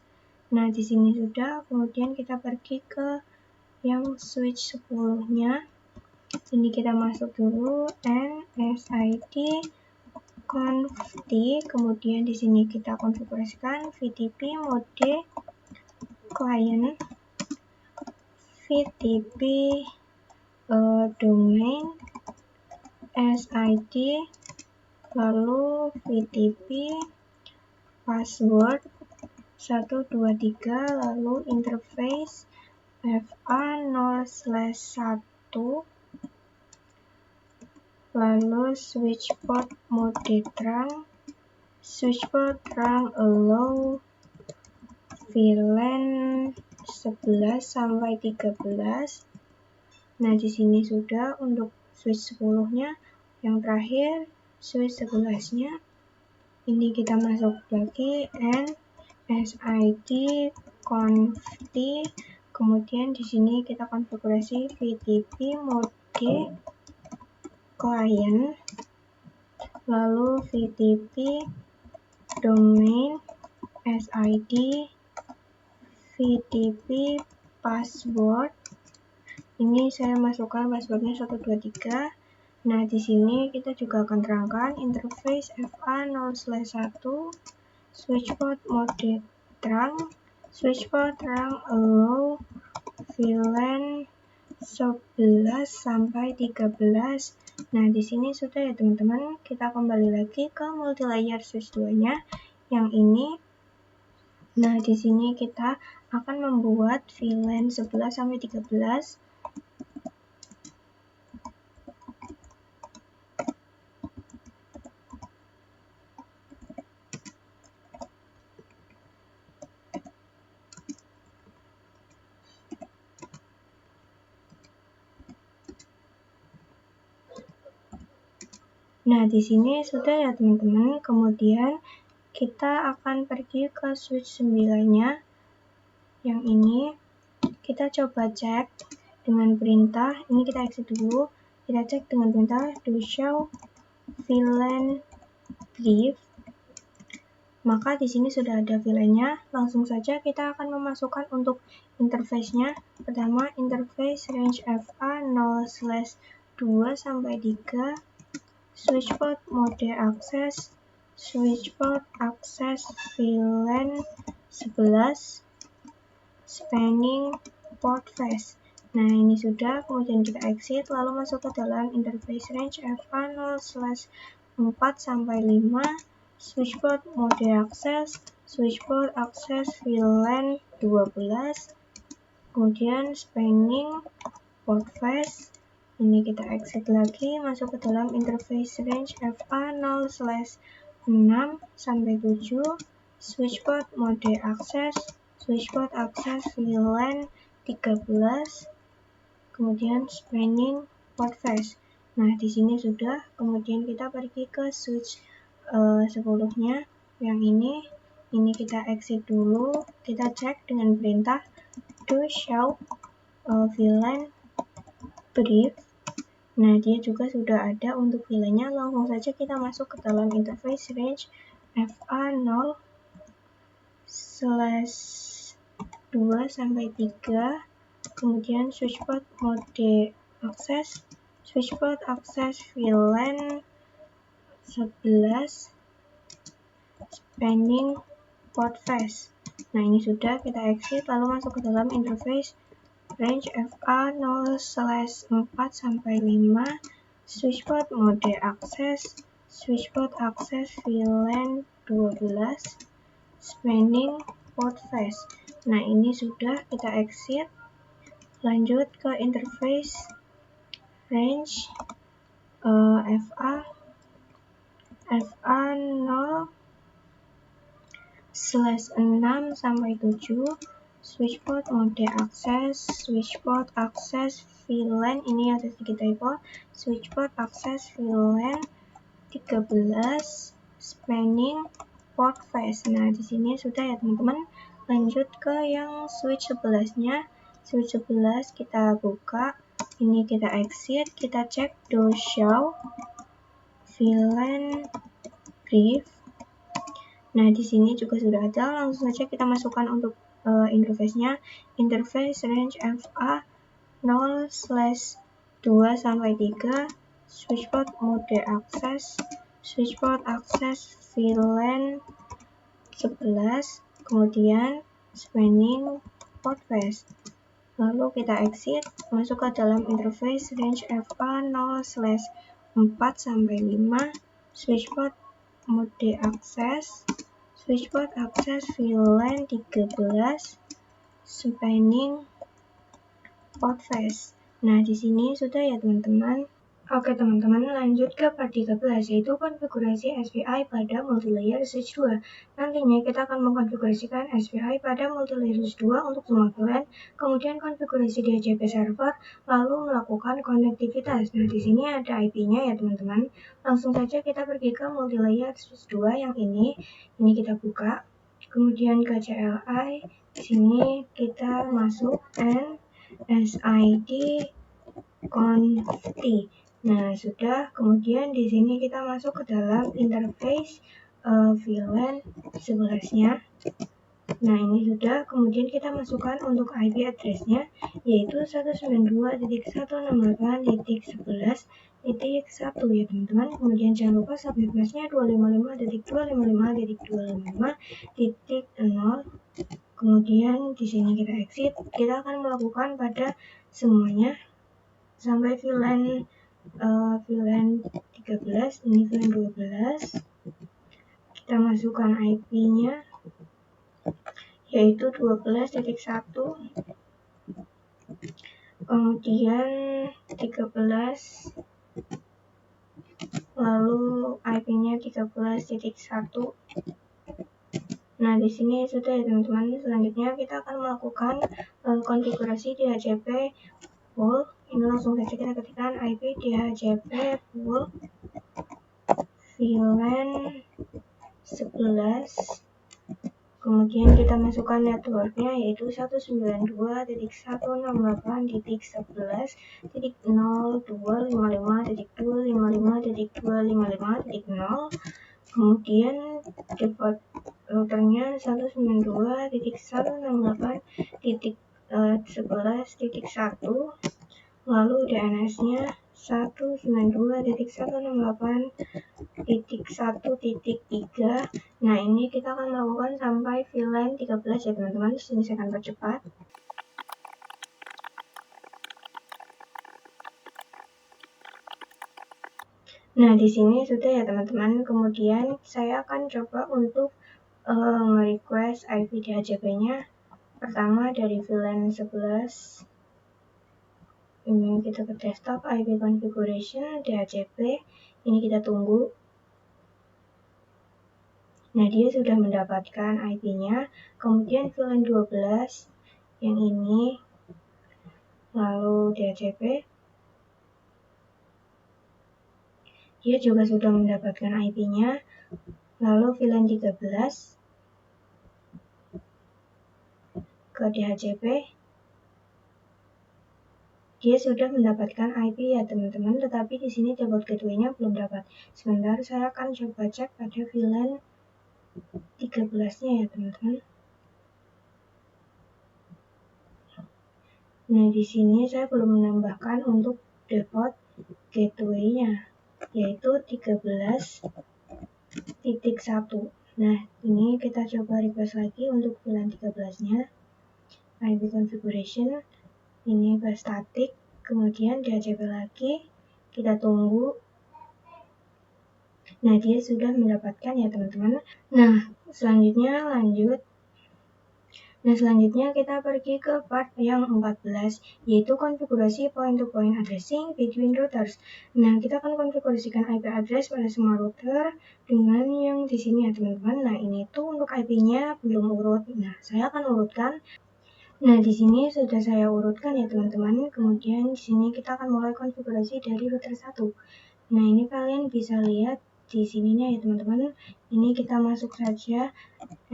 Nah, di sini sudah. Kemudian kita pergi ke yang switch 10-nya. Ini kita masuk dulu NSID conf T. Kemudian di sini kita konfigurasikan VTP mode client, VTP domain SID, lalu VTP password 123, lalu interface FA 0/1, lalu switch port mode trunk, switch port trunk allow VLAN 11 sampai 13. Nah, di sini sudah untuk switch 10-nya. Yang terakhir switch 11-nya. Ini kita masuk lagi and SID conft, kemudian di sini kita konfigurasi VTP mode client, lalu VTP domain SID, VTP password. Ini saya masukkan passwordnya 123. Nah, di sini kita juga akan terangkan interface FA0/1, switch port mode trunk, switch port trunk allow VLAN 11 sampai 13. Nah, di sini sudah ya teman-teman. Kita kembali lagi ke multilayer switch 2-nya yang ini. Nah, di sini kita akan membuat VLAN 11 sampai 13. Nah, di sini sudah ya teman-teman. Kemudian kita akan pergi ke switch 9-nya yang ini. Kita coba cek dengan perintah. Ini kita exit dulu. Kita cek dengan perintah do show VLAN brief. Maka di sini sudah ada VLAN-nya. Langsung saja kita akan memasukkan untuk interface-nya. Pertama, interface range FA 0/2 sampai 3. Switch port mode access, switch port access VLAN 11, spanning port face. Nah, ini sudah, kemudian kita exit, lalu masuk ke dalam interface range FA 0/4 sampai 5, switch port mode access, switch port access VLAN 12, kemudian spanning port face. Ini kita exit lagi, masuk ke dalam interface range FA 0/6 sampai 7, switch port mode access, switch port access VLAN 13, kemudian spanning port face. Nah, di sini sudah, kemudian kita pergi ke switch 10-nya yang ini kita exit dulu, kita cek dengan perintah do show VLAN brief. Nah, dia juga sudah ada untuk VLAN-nya. Langsung saja kita masuk ke dalam interface range FA 0/2 sampai 3. Kemudian switch port mode access, switch port access VLAN 11, spanning port face. Nah, ini sudah, kita exit lalu masuk ke dalam interface range FA 0/4 sampai 5, switch port mode access, switch port access VLAN 12, spanning port face. Nah, ini sudah, kita exit, lanjut ke interface range FA 0/6 sampai 7, switch port mode access, switch port access VLAN, ini ada sedikit typo, switch port access VLAN 13, spanning port face. Nah, di sini sudah ya teman-teman. Lanjut ke yang switch 11-nya. Switch 11 kita buka, ini kita exit, kita cek do show VLAN brief. Nah, di sini juga sudah ada. Langsung saja kita masukkan untuk interface-nya, interface range FA 0/2 sampai 3, switch port mode access, switch port access VLAN 11, kemudian spanning port face. Lalu kita exit, masuk ke dalam interface range FA 0/4 sampai 5, switch port mode access, switch port access VLAN 13, spanning port face. Nah, di sini sudah ya teman-teman. Oke teman-teman, lanjut ke part 13, yaitu konfigurasi SPI pada multilayer switch 2. Nantinya kita akan mengkonfigurasikan SPI pada multilayer switch 2 untuk semua VLAN, kemudian konfigurasi DHCP server, lalu melakukan konektivitas. Nah, di sini ada IP-nya ya teman-teman. Langsung saja kita pergi ke multilayer switch 2 yang ini kita buka. Kemudian ke CLI, di sini kita masuk NSID conft. Nah, sudah. Kemudian di sini kita masuk ke dalam interface VLAN 11-nya. Nah, ini sudah. Kemudian kita masukkan untuk IP address-nya, yaitu 192.168.11.1 ya teman-teman. Kemudian jangan lupa subnet mask-nya 255.255.255.0. Kemudian di sini kita exit. Kita akan melakukan pada semuanya sampai VLAN 13, ini VLAN 12. Kita masukkan IP-nya, yaitu 12.1, kemudian 13, lalu IP-nya 13.1. Nah, di sini sudah ya teman-teman. Selanjutnya kita akan melakukan konfigurasi DHCP pool. Ini langsung saja kita ketikkan IP DHCP pool VLAN 11. Kemudian kita masukkan networknya, yaitu 192.168.11.0255.255.255.0. Kemudian default routernya 192.168.11.1, lalu DNS-nya 192.168.1.3. Nah, ini kita akan melakukan sampai VLAN 13 ya teman-teman. Di sini saya akan percepat. Nah, di sini sudah ya teman-teman. Kemudian saya akan coba untuk request IP DHCP-nya. Pertama dari VLAN 11. Ini kita ke desktop, IP configuration DHCP. Ini kita tunggu. Nah, dia sudah mendapatkan IP-nya. Kemudian VLAN 12 yang ini, lalu DHCP, dia juga sudah mendapatkan IP-nya. Lalu VLAN 13 ke DHCP, dia sudah mendapatkan IP ya teman-teman, tetapi di sini default gateway-nya belum dapat. Sebentar, saya akan coba cek pada VLAN 13-nya ya teman-teman. Nah, di sini saya belum menambahkan untuk default gateway-nya, yaitu 13.1. Nah, ini kita coba request lagi untuk VLAN 13-nya. IP configuration, ini ke static, kemudian DHCP lagi, kita tunggu. Nah, dia sudah mendapatkan ya teman-teman. Nah, selanjutnya lanjut. Nah, selanjutnya kita pergi ke part yang 14, yaitu konfigurasi point-to-point addressing between routers. Nah, kita akan konfigurasikan IP address pada semua router dengan yang di sini ya teman-teman. Nah, ini tuh untuk IP-nya belum urut. Nah, saya akan urutkan. Nah, di sini sudah saya urutkan ya teman-teman. Kemudian di sini kita akan mulai konfigurasi dari router 1. Nah, ini kalian bisa lihat di sininya ya teman-teman. Ini kita masuk saja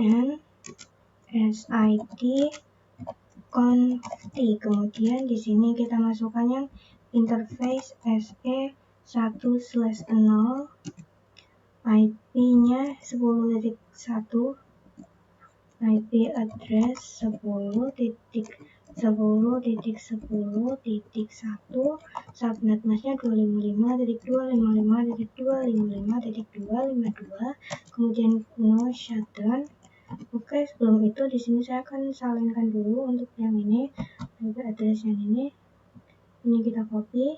NSID conft. Kemudian di sini kita masukkan yang interface SE1/0, IP-nya 10.1, IP address 10.10.10.1, subnet mask-nya 255.255.255.252, kemudian no shutdown. Oke, sebelum itu di sini saya akan salinkan dulu untuk yang ini, IP address yang ini kita copy.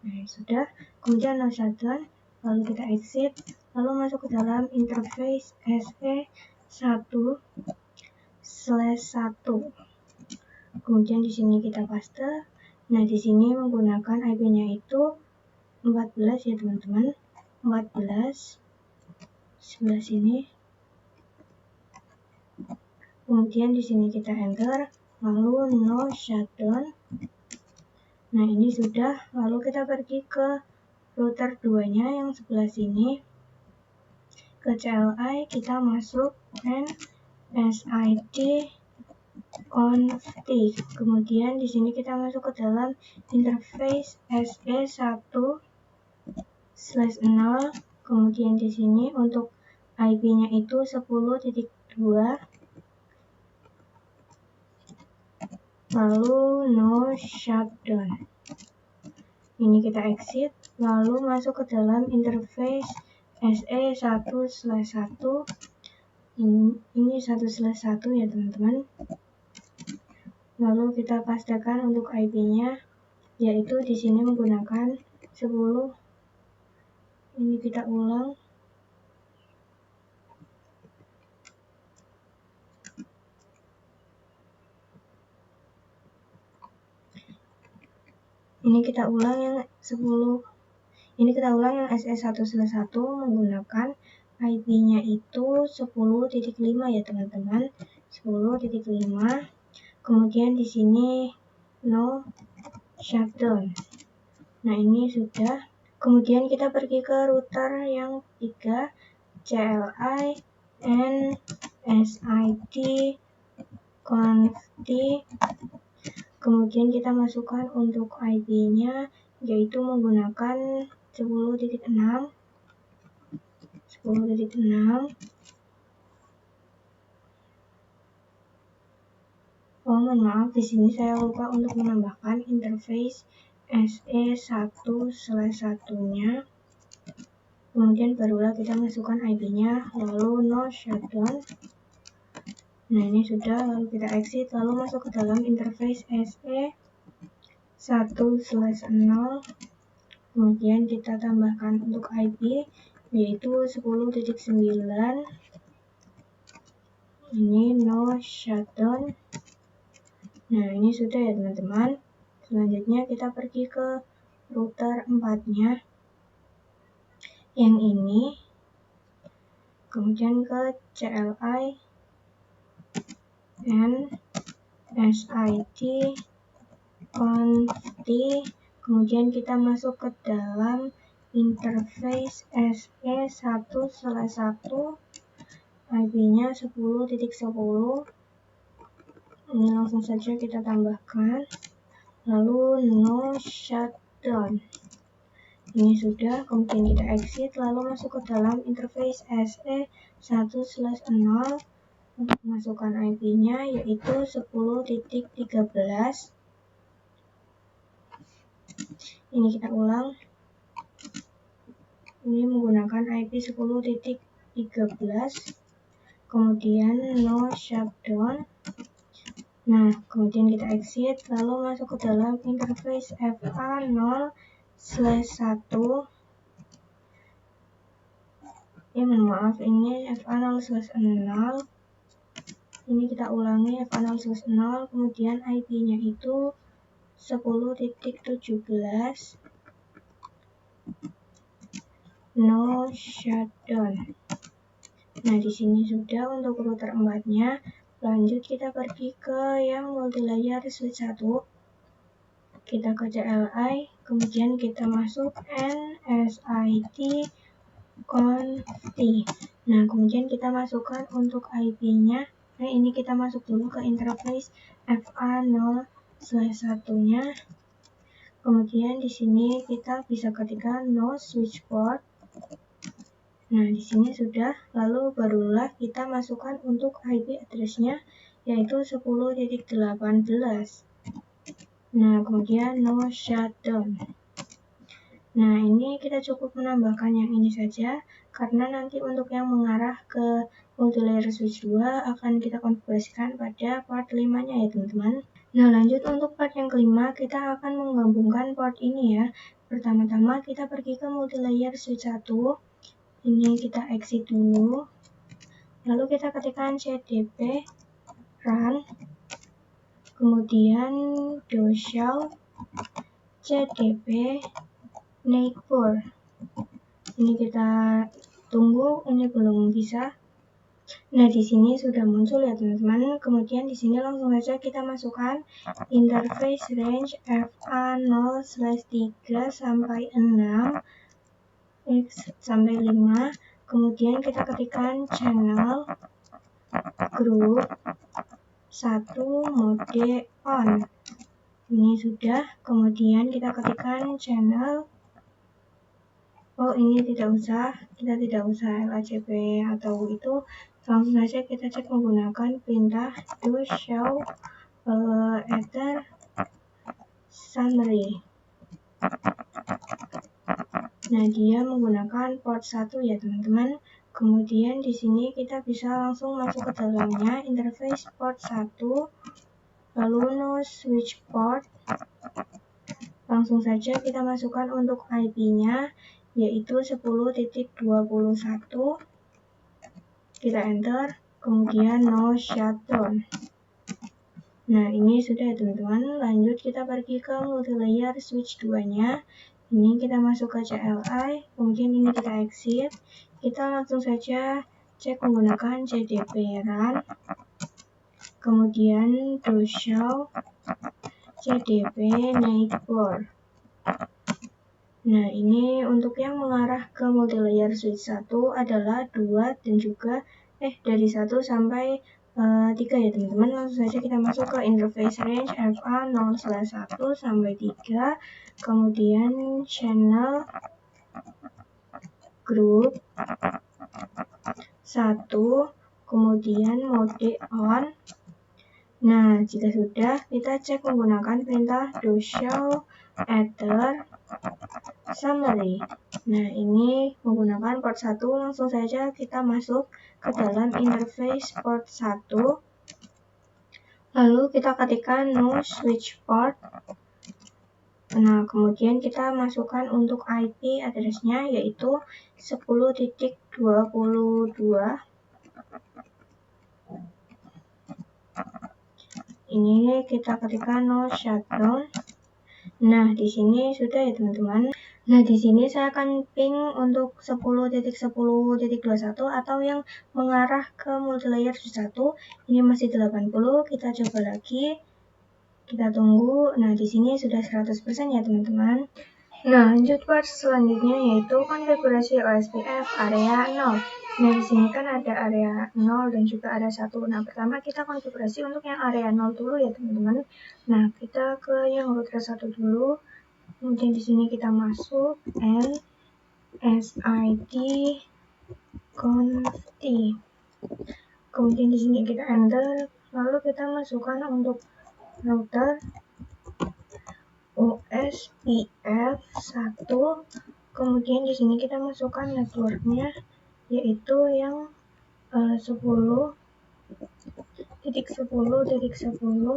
Nah, sudah. Kemudian no shutdown, lalu kita exit, lalu masuk ke dalam interface SE1/1. Kemudian di sini kita paste. Nah, di sini menggunakan IP-nya itu 14 ya teman-teman, 14 sebelah sini. Kemudian di sini kita enter, lalu no shutdown. Nah ini sudah, lalu kita pergi ke router 2-nya yang sebelah sini. Ke CLI kita masuk NSID config. Kemudian di sini kita masuk ke dalam interface SE1/0. Kemudian di sini untuk IP-nya itu 10.2. Lalu no shutdown. Ini kita exit, lalu masuk ke dalam interface SE1/1. Ini 1/1 ya teman-teman. Lalu kita pastikan untuk IP-nya, yaitu di sini menggunakan 10. Ini kita ulang. Ini kita ulang yang 10. Ini kita ulang yang SE1/1 menggunakan IP-nya itu 10.5 ya teman-teman. 10.5. Kemudian di sini no shutdown. Nah, ini sudah. Kemudian kita pergi ke router yang 3, CLI NSID config. Kemudian kita masukkan untuk IP-nya, yaitu menggunakan 10.6. Oh, mohon maaf, di sini saya lupa untuk menambahkan interface SE1/1-nya. Kemudian barulah kita masukkan IP-nya, lalu no shutdown. Nah, ini sudah, lalu kita exit, lalu masuk ke dalam interface SE1/0. Kemudian kita tambahkan untuk IP, yaitu 10.9. Ini no shutdown. Nah, ini sudah ya teman-teman. Selanjutnya kita pergi ke router 4-nya yang ini. Kemudian ke CLI NSID config. Kemudian kita masuk ke dalam interface SE1/1. IP-nya 10.10. Ini langsung saja kita tambahkan, lalu no shutdown. Ini sudah, kemudian kita exit, lalu masuk ke dalam interface SE1/0 untuk masukkan IP-nya, yaitu 10.13. Ini kita ulang. Ini menggunakan IP 10.13. Kemudian no shutdown. Nah, kemudian kita exit, lalu masuk ke dalam interface FA0/1. Mohon maaf, ini FA0/0. Ini kita ulangi, FA0/0, kemudian IP-nya itu 10.17. No shutdown. Nah, di sini sudah untuk router 4-nya. Lanjut kita pergi ke yang multilayer switch 1. Kita ke CLI, kemudian kita masuk NSID config. Nah, kemudian kita masukkan untuk IP-nya. Nah, ini kita masuk dulu ke interface FA0/1-nya. Kemudian di sini kita bisa ketikkan no switch port. Nah, di sini sudah, lalu barulah kita masukkan untuk IP address-nya, yaitu 10.18. Nah, kemudian no shutdown. Nah, ini kita cukup menambahkan yang ini saja, karena nanti untuk yang mengarah ke multilayer switch 2 akan kita konfigurasikan pada part 5-nya ya teman-teman. Nah, lanjut untuk part yang kelima, kita akan menggabungkan port ini ya. Pertama-tama kita pergi ke multilayer switch 1. Ini kita exit dulu, lalu kita ketikkan cdp run, kemudian do shell cdp neighbor. Ini kita tunggu, ini belum bisa. Nah, di sini sudah muncul ya teman-teman. Kemudian di sini langsung saja kita masukkan interface range FA0/3 sampai 6 X sampai 5. Kemudian kita ketikkan channel group 1 mode on. Ini sudah. Kemudian kita ketikkan channel. Oh, ini kita tidak usah LACP atau itu. Langsung saja kita cek menggunakan perintah do show ether summary. Nah, dia menggunakan port 1 ya teman-teman. Kemudian di sini kita bisa langsung masuk ke dalamnya, interface port 1, lalu no switch port. Langsung saja kita masukkan untuk IP-nya, yaitu 10.21. Kita enter, kemudian no shutdown. Nah, ini sudah ya teman-teman. Lanjut kita pergi ke multilayer switch 2-nya. Ini kita masuk ke CLI, kemudian ini kita exit. Kita langsung saja cek menggunakan cdp run, kemudian do show cdp neighbor. Nah, ini untuk yang mengarah ke multilayer switch 1 adalah 2 dan juga dari 1 sampai 3 ya teman-teman. Langsung saja kita masuk ke interface range FA0/1 sampai 3, kemudian channel group 1, kemudian mode on. Nah, jika sudah, kita cek menggunakan perintah do show ether summary. Nah, ini menggunakan port 1, langsung saja kita masuk ke dalam interface port 1. Lalu kita ketikkan no switch port. Nah, kemudian kita masukkan untuk IP address-nya yaitu 10.22. Ini kita ketikkan no shutdown. Nah, di sini sudah ya teman-teman. Nah, di sini saya akan ping untuk 10.10.21 atau yang mengarah ke multilayer 1. Ini masih 80, kita coba lagi. Kita tunggu. Nah, di sini sudah 100% ya teman-teman. Nah, lanjut part selanjutnya yaitu konfigurasi OSPF area 0. Nah, di sini kan ada area 0 dan juga ada 1. Nah, pertama kita konfigurasi untuk yang area 0 dulu ya teman-teman. Nah, kita ke yang router 1 dulu. Kemudian di sini kita masuk NSID conft. Kemudian di sini kita enter, lalu kita masukkan untuk router OSPF 1. Kemudian di sini kita masukkan networknya yaitu yang 10.10.10.0,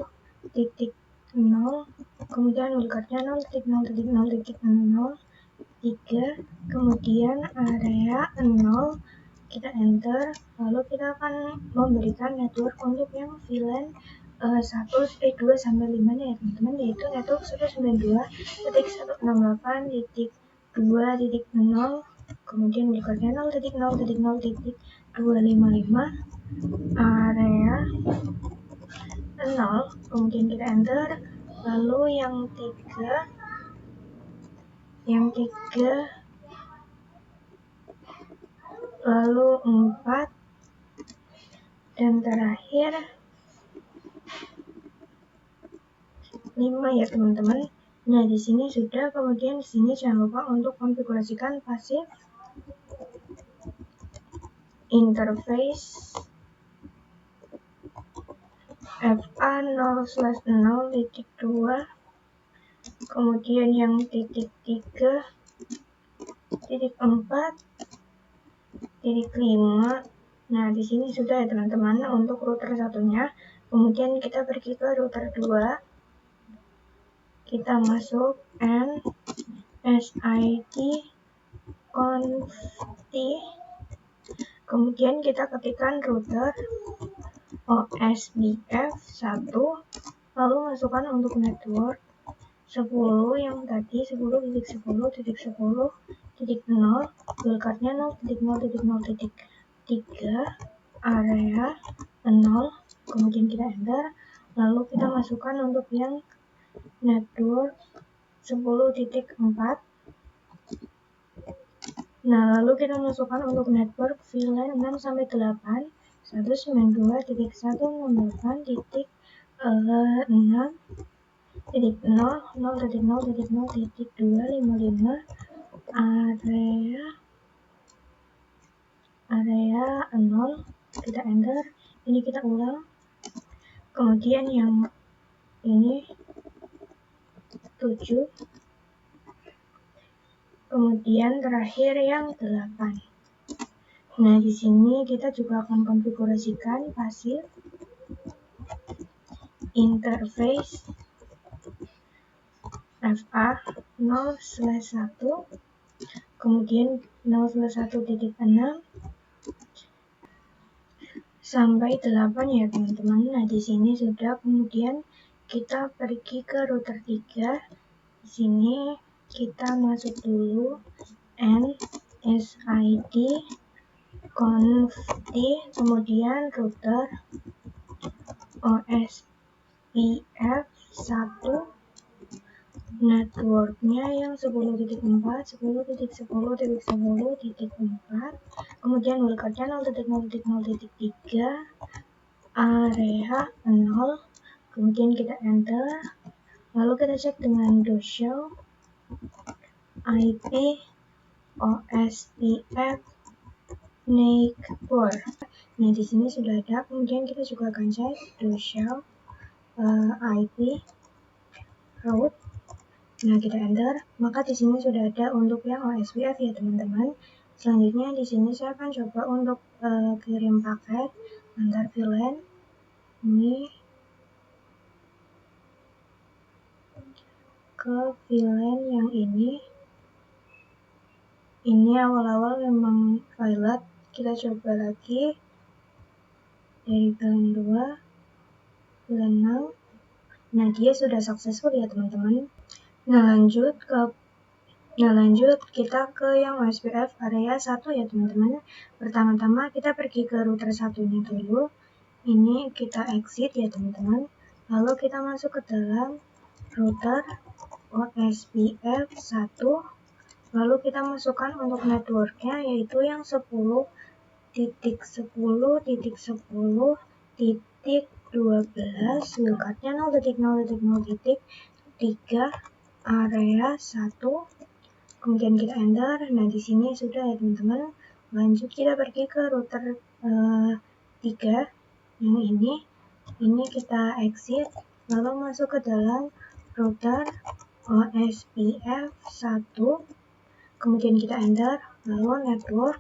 kemudian wildcardnya 0.0.0.0.3, kemudian area 0, kita enter, lalu kita akan memberikan network untuk yang VLAN 2 sampai 5 nya ya teman-teman, yaitu network 192.168.2.0, kemudian wildcardnya 0.0.0.255, area 0, kemudian kita enter, lalu yang 3, lalu 4, dan terakhir 5 ya teman-teman. Nah, di sini sudah. Kemudian di sini jangan lupa untuk konfigurasikan pasif interface FA0/0.2, kemudian yang titik 3, titik 4, titik 5. Nah, di sini sudah ya teman-teman untuk router satunya. Kemudian kita pergi ke router 2. Kita masuk NSID conft. Kemudian kita ketikkan router OSPF 1, lalu masukkan untuk network 10 yang tadi 10.10.10.0 wildcardnya 0.0.0.3 area 0, kemudian kita enter, lalu kita masukkan untuk yang network 10.4. Nah, lalu kita masukkan untuk network VLAN 6-8 192.168.6.0.0.0.255 area 0, kita enter, ini kita ulang, kemudian yang ini 7, kemudian terakhir yang 8. Nah, di sini kita juga akan konfigurasikan pasif interface FA 0/1, kemudian 0/1.6 sampai 8 ya teman-teman. Nah, di sini sudah, kemudian kita pergi ke router 3. Di sini kita masuk dulu NSID conft, kemudian router OSPF 1, networknya yang 10.4, 10.10.10.4, kemudian wildcardnya 0.0.0.3, area 0, kemudian kita enter, lalu kita cek dengan doshow IP OSPF neighbor. Nah, di sini sudah ada, kemudian kita juga akan cek doshow IP route. Nah, kita enter, maka di sini sudah ada untuk yang OSPF ya teman-teman. Selanjutnya di sini saya akan coba untuk kirim paket antar VLAN. Ini ke VLAN yang ini. Ini awal-awal memang violet. Kita coba lagi dari VLAN 2, VLAN 6. Nah, dia sudah successful ya teman-teman. Nah, lanjut kita ke yang OSPF area 1 ya teman-teman. Pertama-tama kita pergi ke router satunya dulu. Ini kita exit ya teman-teman. Lalu kita masuk ke dalam router OSPF 1. Lalu kita masukkan untuk networknya yaitu yang 10.10.10.12, wildcardnya 0.0.0.3, area 1, kemudian kita enter. Nah, di sini sudah ya teman-teman. Lanjut kita pergi ke router 3 yang ini kita exit, lalu masuk ke dalam router OSPF 1, kemudian kita enter, lalu network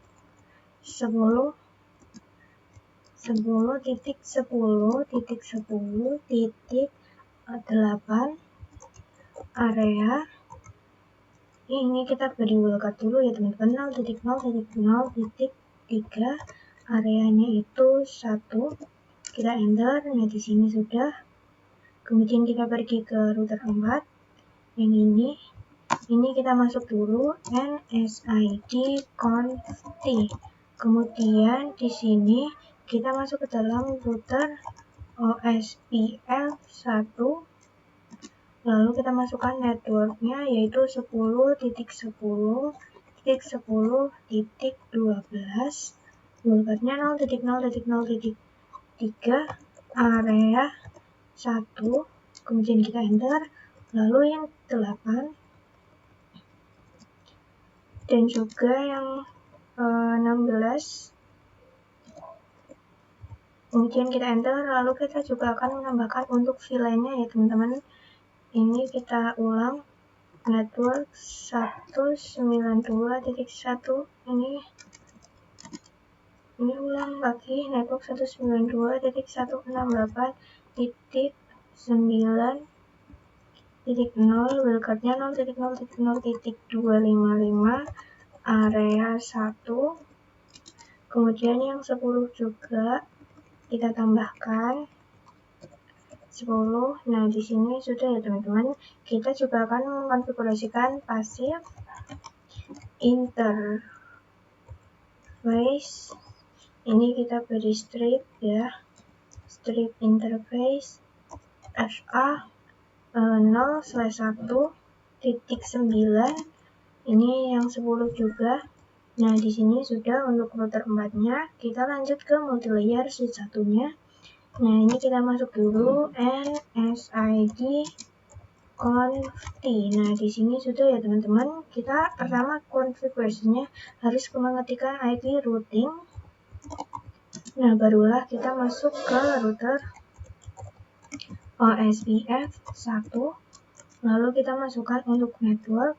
10.10.10.8 area. Ini kita beri wildcard dulu ya teman-teman, 0.0.0.3, areanya itu 1, kita enter. Nah, di sini sudah, kemudian kita pergi ke router 4 yang ini kita masuk dulu NSID conft, kemudian di sini kita masuk ke dalam router OSPF 1, lalu kita masukkan networknya yaitu 10.10.10.12, wildcardnya 0.0.0.3, area 1, kemudian kita enter, lalu yang 8 dan juga yang 16, kemudian kita enter, lalu kita juga akan menambahkan untuk VLAN-nya ya teman-teman. Ini kita ulang network 192.1, ini ulang lagi network 192.168.9.0, wildcardnya 0.0.0.255, area 1, kemudian yang 10 juga kita tambahkan 10. Nah, di sini sudah ya teman-teman. Kita juga akan mengkonfigurasikan passive interface. Ini kita beri strip ya. Strip interface FA 0/1.9. Ini yang 10 juga. Nah, di sini sudah untuk router 4-nya. Kita lanjut ke multilayer switch 1-nya. Nah, ini kita masuk dulu NSID conft. Nah, di sini sudah ya teman-teman. Kita pertama konfigurasinya harus mengetikkan IP routing. Nah, barulah kita masuk ke router OSPF 1. Lalu kita masukkan untuk network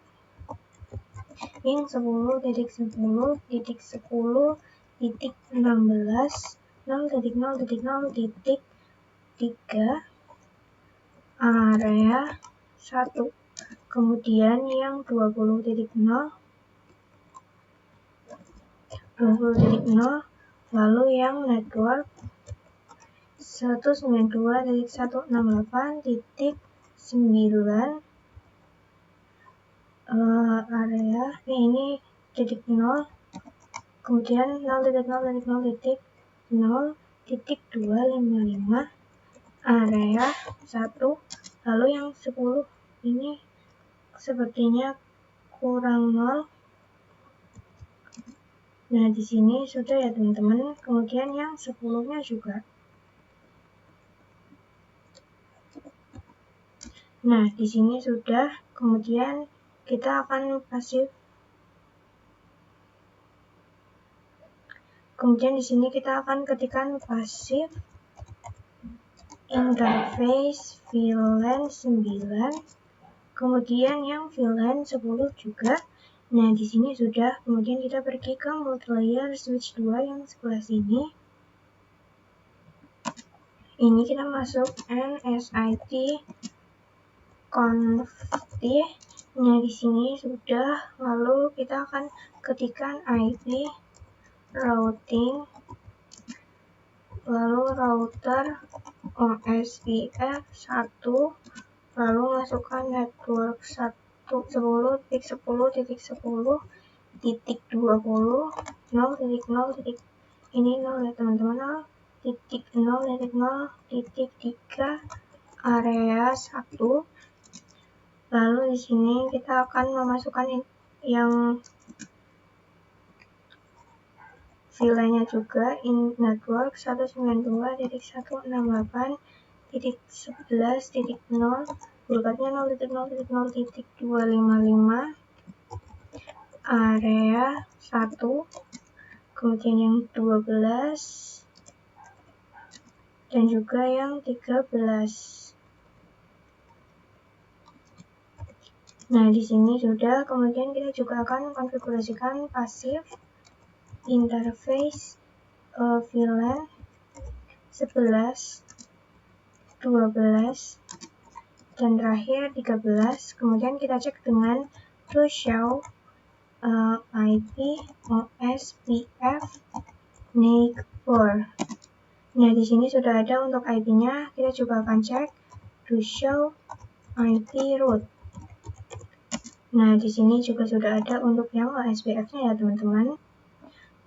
yang 10.10.16.0.0.3 area 1. Kemudian yang 20.0 lalu yang network 192.168.9 area ini titik 0, kemudian 0.0.0.0.255 area 1, lalu yang 10 ini sepertinya kurang 0. Nah, di sini sudah ya teman-teman. Kemudian yang 10-nya juga. Nah, di sini sudah. Kemudian kita akan pasif. Kemudian di sini kita akan ketikkan pasif interface VLAN 9. Kemudian yang VLAN 10 juga. Nah, di sini sudah. Kemudian kita pergi ke multilayer switch 2 yang sebelah sini. Ini kita masuk NSID conft. Nah, di sini sudah. Lalu kita akan ketikkan IP routing, lalu router OSPF 1, lalu masukkan network 10.10.10.20 0.0. Ini 0 ya teman-teman. 0.0.0.3 area 1. Lalu di sini kita akan memasukkan yang VLAN-nya juga, in network 192.168.11.0, urutannya 0.0.0.255 area 1, kemudian yang 12 dan juga yang 13. Nah, di sini sudah. Kemudian kita juga akan konfigurasikan pasif interface VLAN 11, 12, dan terakhir 13. Kemudian kita cek dengan to show IP OSPF neighbor. Nah, di sini sudah ada untuk IP-nya. Kita juga akan cek to show IP root. Nah, di sini juga sudah ada untuk yang OSPF-nya ya teman-teman.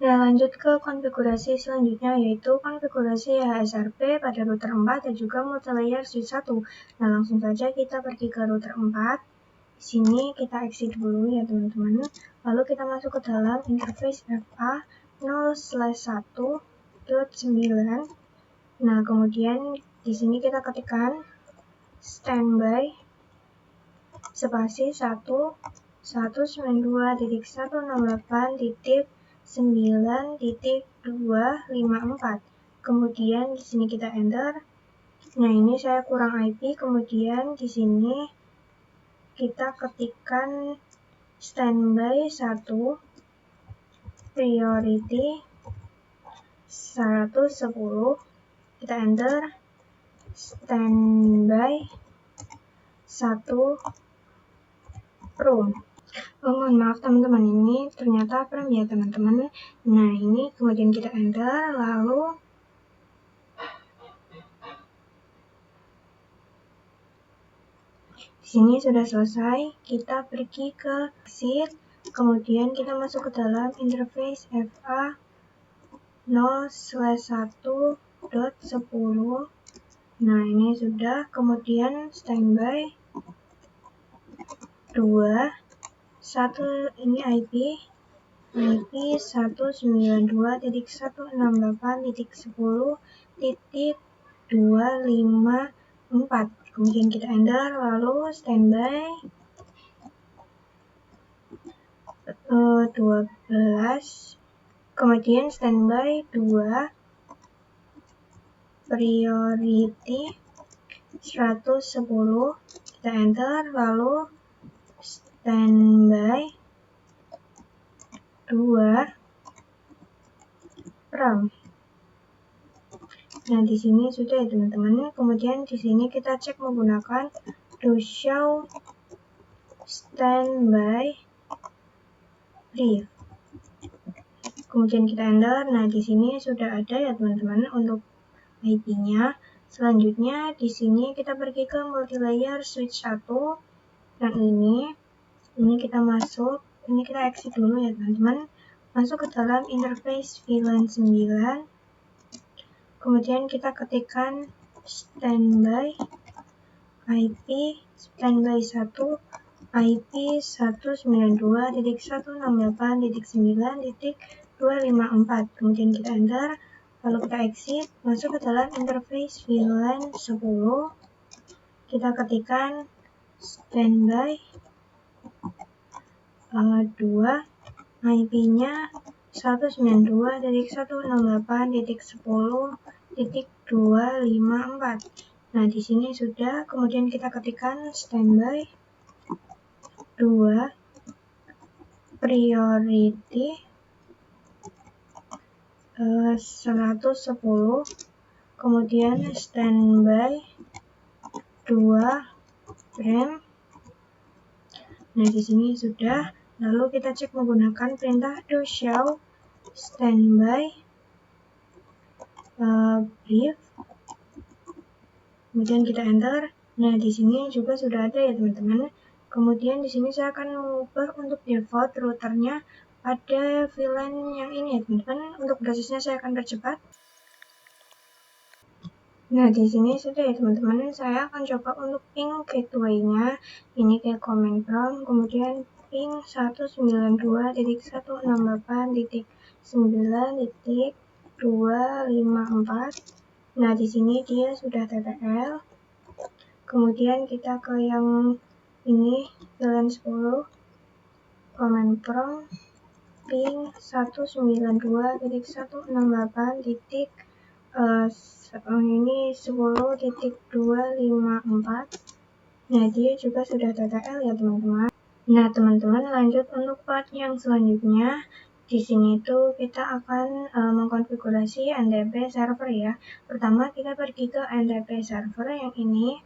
Nah, lanjut ke konfigurasi selanjutnya, yaitu konfigurasi HSRP pada router 4 dan juga multilayer switch 1. Nah, langsung saja kita pergi ke router 4. Di sini kita exit dulu ya teman-teman. Lalu kita masuk ke dalam interface FA 0/1.9. Nah, kemudian di sini kita ketikkan standby spasi 1.192.168.9.254. Kemudian di sini kita enter. Nah, ini saya kurang IP. Kemudian di sini kita ketikkan standby 1 priority 110. Kita enter. Standby 1 room. Mohon maaf teman-teman, ini ternyata prem ya teman-teman. Nah, ini kemudian kita enter, lalu sini sudah selesai, kita pergi ke exit, kemudian kita masuk ke dalam interface FA 0/1.10. Nah, ini sudah, kemudian standby 2, 1 ini IP 192.168.10.254. Kemudian kita enter, lalu standby 12, kemudian standby 2, priority 110, kita enter, lalu standby 2, from. Nah, di sini sudah ya teman-teman. Kemudian di sini kita cek menggunakan do show standby brief. Kemudian kita enter. Nah, di sini sudah ada ya teman-teman untuk IP-nya. Selanjutnya di sini kita pergi ke multilayer switch 1. Yang ini kita masuk. Ini kita exit dulu ya teman-teman. Masuk ke dalam interface VLAN 9. Kemudian kita ketikkan standby IP standby 1 IP 192.168.9.254. Kemudian kita enter, lalu kita exit, masuk ke dalam interface VLAN 10. Kita ketikkan standby 2 IP-nya 192.168.10.254. Nah, di sini sudah. Kemudian kita ketikkan standby 2, priority 110, kemudian standby 2, frame. Nah, di sini sudah. Lalu kita cek menggunakan perintah do show standby brief. Kemudian kita enter. Nah, di sini juga sudah ada ya teman-teman. Kemudian di sini saya akan mengubah untuk default routernya pada VLAN yang ini ya teman-teman. Untuk prosesnya saya akan percepat. Nah, di sini sudah ya teman-teman. Saya akan coba untuk ping gateway-nya. Ini kayak command prompt, kemudian ping 192.168.9.254. Nah, di sini dia sudah TTL. Kemudian kita ke yang ini, VLAN 10, command prompt, ping 192.168. Ini 10.254. Nah, dia juga sudah TTL ya teman-teman. Nah, teman-teman lanjut untuk part yang selanjutnya. Di sini tuh kita akan mengkonfigurasi NTP server ya. Pertama kita pergi ke NTP server yang ini.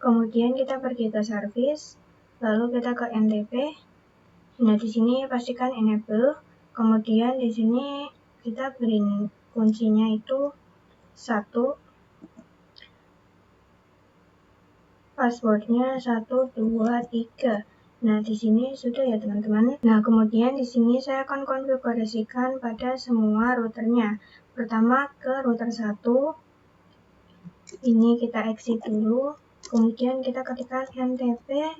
Kemudian kita pergi ke service, lalu kita ke NTP. Nah, di sini pastikan enable. Kemudian di sini kita beri kuncinya itu 1. Passwordnya 123. Nah, di sini sudah ya teman-teman. Nah, kemudian di sini saya akan konfigurasikan pada semua routernya. Pertama ke router 1. Ini kita exit dulu. Kemudian kita ketikkan NTP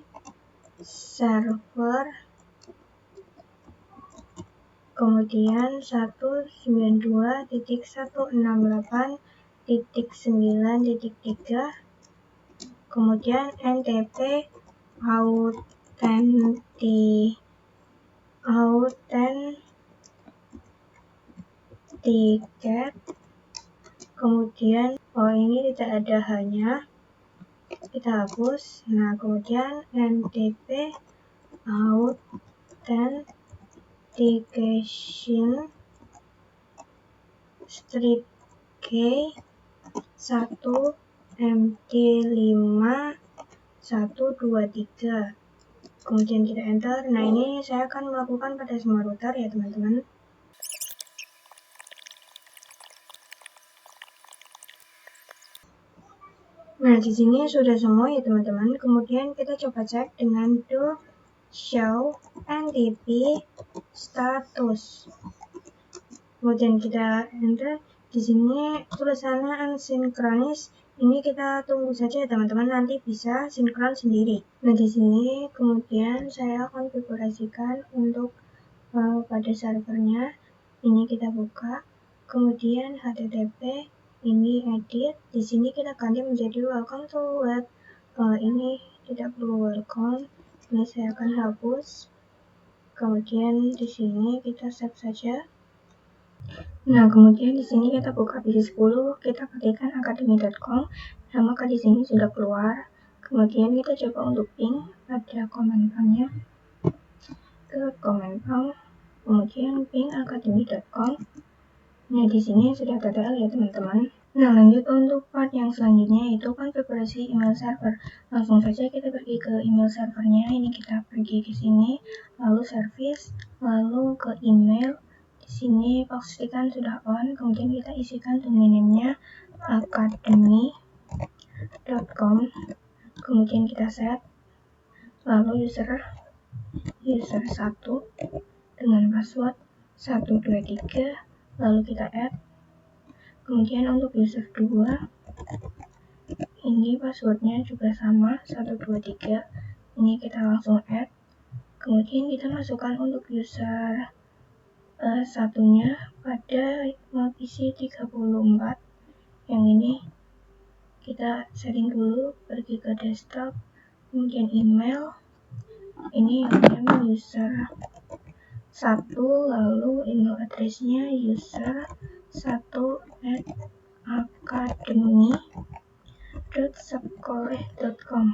server. Kemudian 192.168.9.3. Kemudian NTP authenticate. Kemudian ini tidak ada hanya, kita hapus. Nah, kemudian NTP authentication strip key 1 MD5123. Kemudian kita enter. Nah, ini saya akan melakukan pada semua router ya teman-teman. Nah, di sini sudah semua ya teman-teman. Kemudian kita coba cek dengan do show NTP status. Kemudian kita enter. Di sini tulisannya unsynchronous. Ini kita tunggu saja ya teman-teman, nanti bisa sinkron sendiri. Nah, di sini kemudian saya konfigurasikan untuk pada servernya. Ini kita buka. Kemudian HTTP ini edit. Di sini kita ganti menjadi welcome to web. Ini tidak perlu welcome. Ini saya akan hapus. Kemudian di sini kita save saja. Nah, kemudian di sini kita buka PC 10, kita ketikkan academy.com. Nah, maka di sini sudah keluar. Kemudian kita coba untuk ping pada command prompt-nya ke command prompt, kemudian ping academy.com. Nah, di sini sudah TTL ya teman-teman. Nah, lanjut untuk part yang selanjutnya yaitu konfigurasi email server. Langsung saja kita pergi ke email servernya. Ini kita pergi ke sini, lalu service, lalu ke email. Di sini pastikan sudah on, kemudian kita isikan domain name-nya academy.com. Kemudian kita set, lalu user 1 dengan password 123, lalu kita add. Kemudian untuk user 2, ini passwordnya juga sama 123. Ini kita langsung add. Kemudian kita masukkan untuk user satunya pada PC 34. Yang ini kita setting dulu, pergi ke desktop, kemudian email. Ini yang user 1, lalu email address-nya user 1@academy.sekolah.com.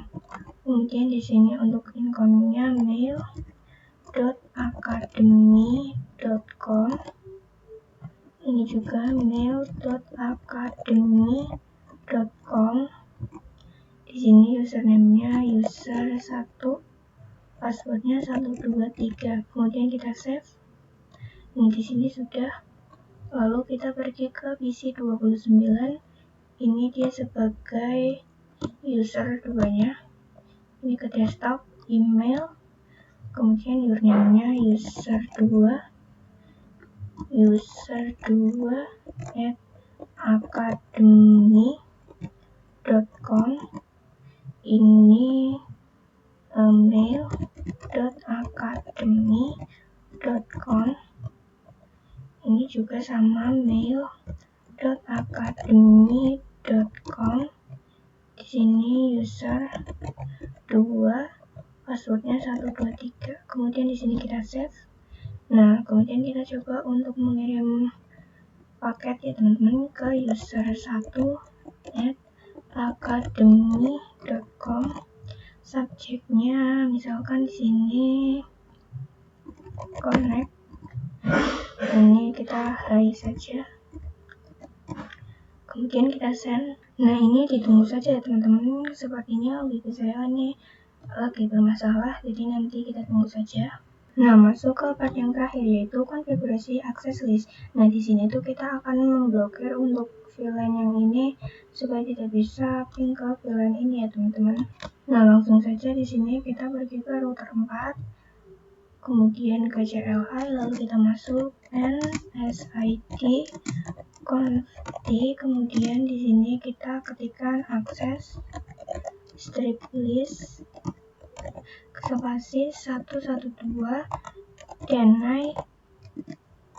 Kemudian di sini untuk incoming-nya mail.academy.com. Ini juga mail.academy.com. Di sini username-nya user 1, passwordnya 123. Kemudian kita save. Ini di sini sudah. Lalu kita pergi ke PC 29. Ini dia sebagai user 2-nya. Ini ke desktop, email, kemudian username-nya user 2@academy.com. Ini mail.academy.com. Ini juga sama mail.academy.com. Di sini user 2, passwordnya 123. Kemudian di sini kita save. Nah, kemudian kita coba untuk mengirim paket ya teman-teman ke user 1@academy.com. Subjeknya misalkan di sini connect. Ini kita hi saja. Kemudian kita send. Nah, ini ditunggu saja ya teman-teman. Sepertinya wifi saya ini lagi bermasalah, jadi nanti kita tunggu saja. Nah, masuk ke part yang terakhir yaitu konfigurasi access list. Nah, di sini tuh kita akan memblokir untuk VLAN yang ini supaya tidak bisa ping ke VLAN ini ya teman-teman. Nah, langsung saja di sini kita pergi ke router 4, kemudian ke CLI, lalu kita masuk NSID conft, kemudian di sini kita ketikkan access strip list spasi 112 dan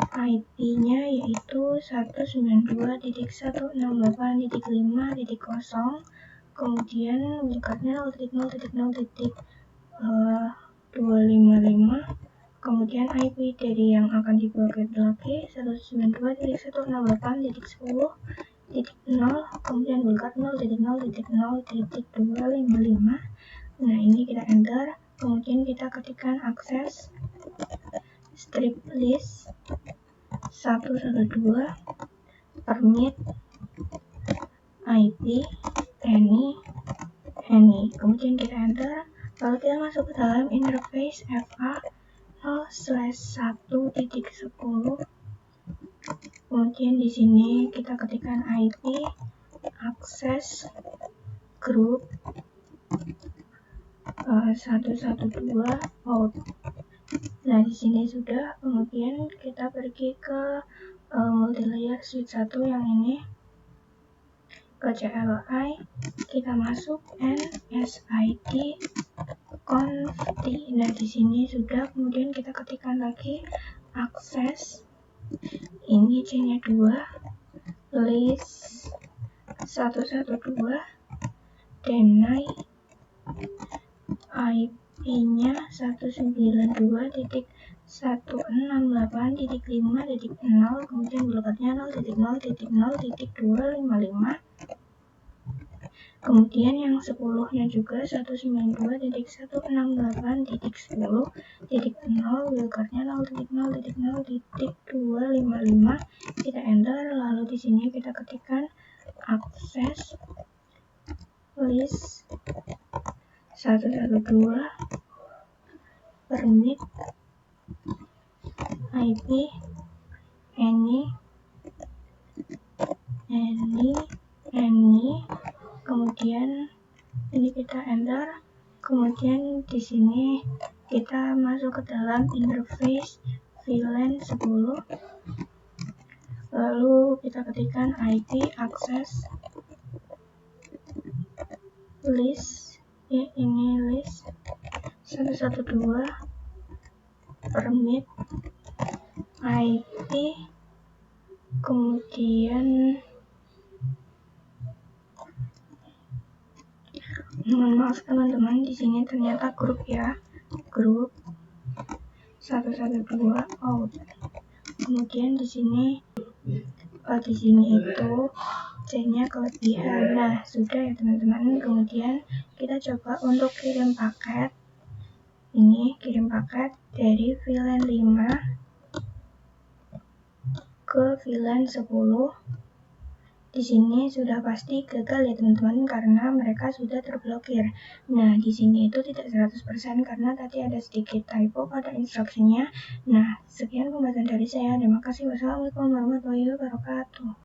IP-nya yaitu 192.168.5.0, kemudian wildcard-nya 0.0.0.255, kemudian IP dari yang akan diblokir lagi 192.168.10.0, kemudian wildcard 0.0.0.255. Nah, ini kita enter, kemudian kita ketikkan access strip list 112 permit IP any, kemudian kita enter, lalu kita masuk ke dalam interface FA 0/1.10. Kemudian di sini kita ketikkan IP access grup 112 out. Nah, di sini sudah. Kemudian kita pergi ke multilayer switch 1 yang ini, ke CLI, kita masuk NSID conft. Nah, di sini sudah. Kemudian kita ketikkan lagi akses, ini C-nya 2, list 112, deny IP-nya 192.168.5.0, kemudian blokatnya 0.0.0.255. Kemudian yang 10-nya juga 192.168.10.0, wildcardnya 0.0.0.255. Kita enter, lalu di sini kita ketikkan akses list 112 permit IP any, kemudian ini kita enter. Kemudian di sini kita masuk ke dalam interface VLAN 10, lalu kita ketikkan IP akses list, ya ini list 112 permit IP, kemudian mohon maaf teman-teman, di sini ternyata grup ya, grup 112 out. Kemudian di sini itu C-nya kelebihan. Nah, sudah ya teman-teman. Kemudian kita coba untuk kirim paket. Ini kirim paket dari VLAN 5 ke VLAN 10. Di sini sudah pasti gagal ya teman-teman, karena mereka sudah terblokir. Nah, di sini itu tidak 100% karena tadi ada sedikit typo pada instruksinya. Nah, sekian pembahasan dari saya. Terima kasih. Wassalamualaikum warahmatullahi wabarakatuh.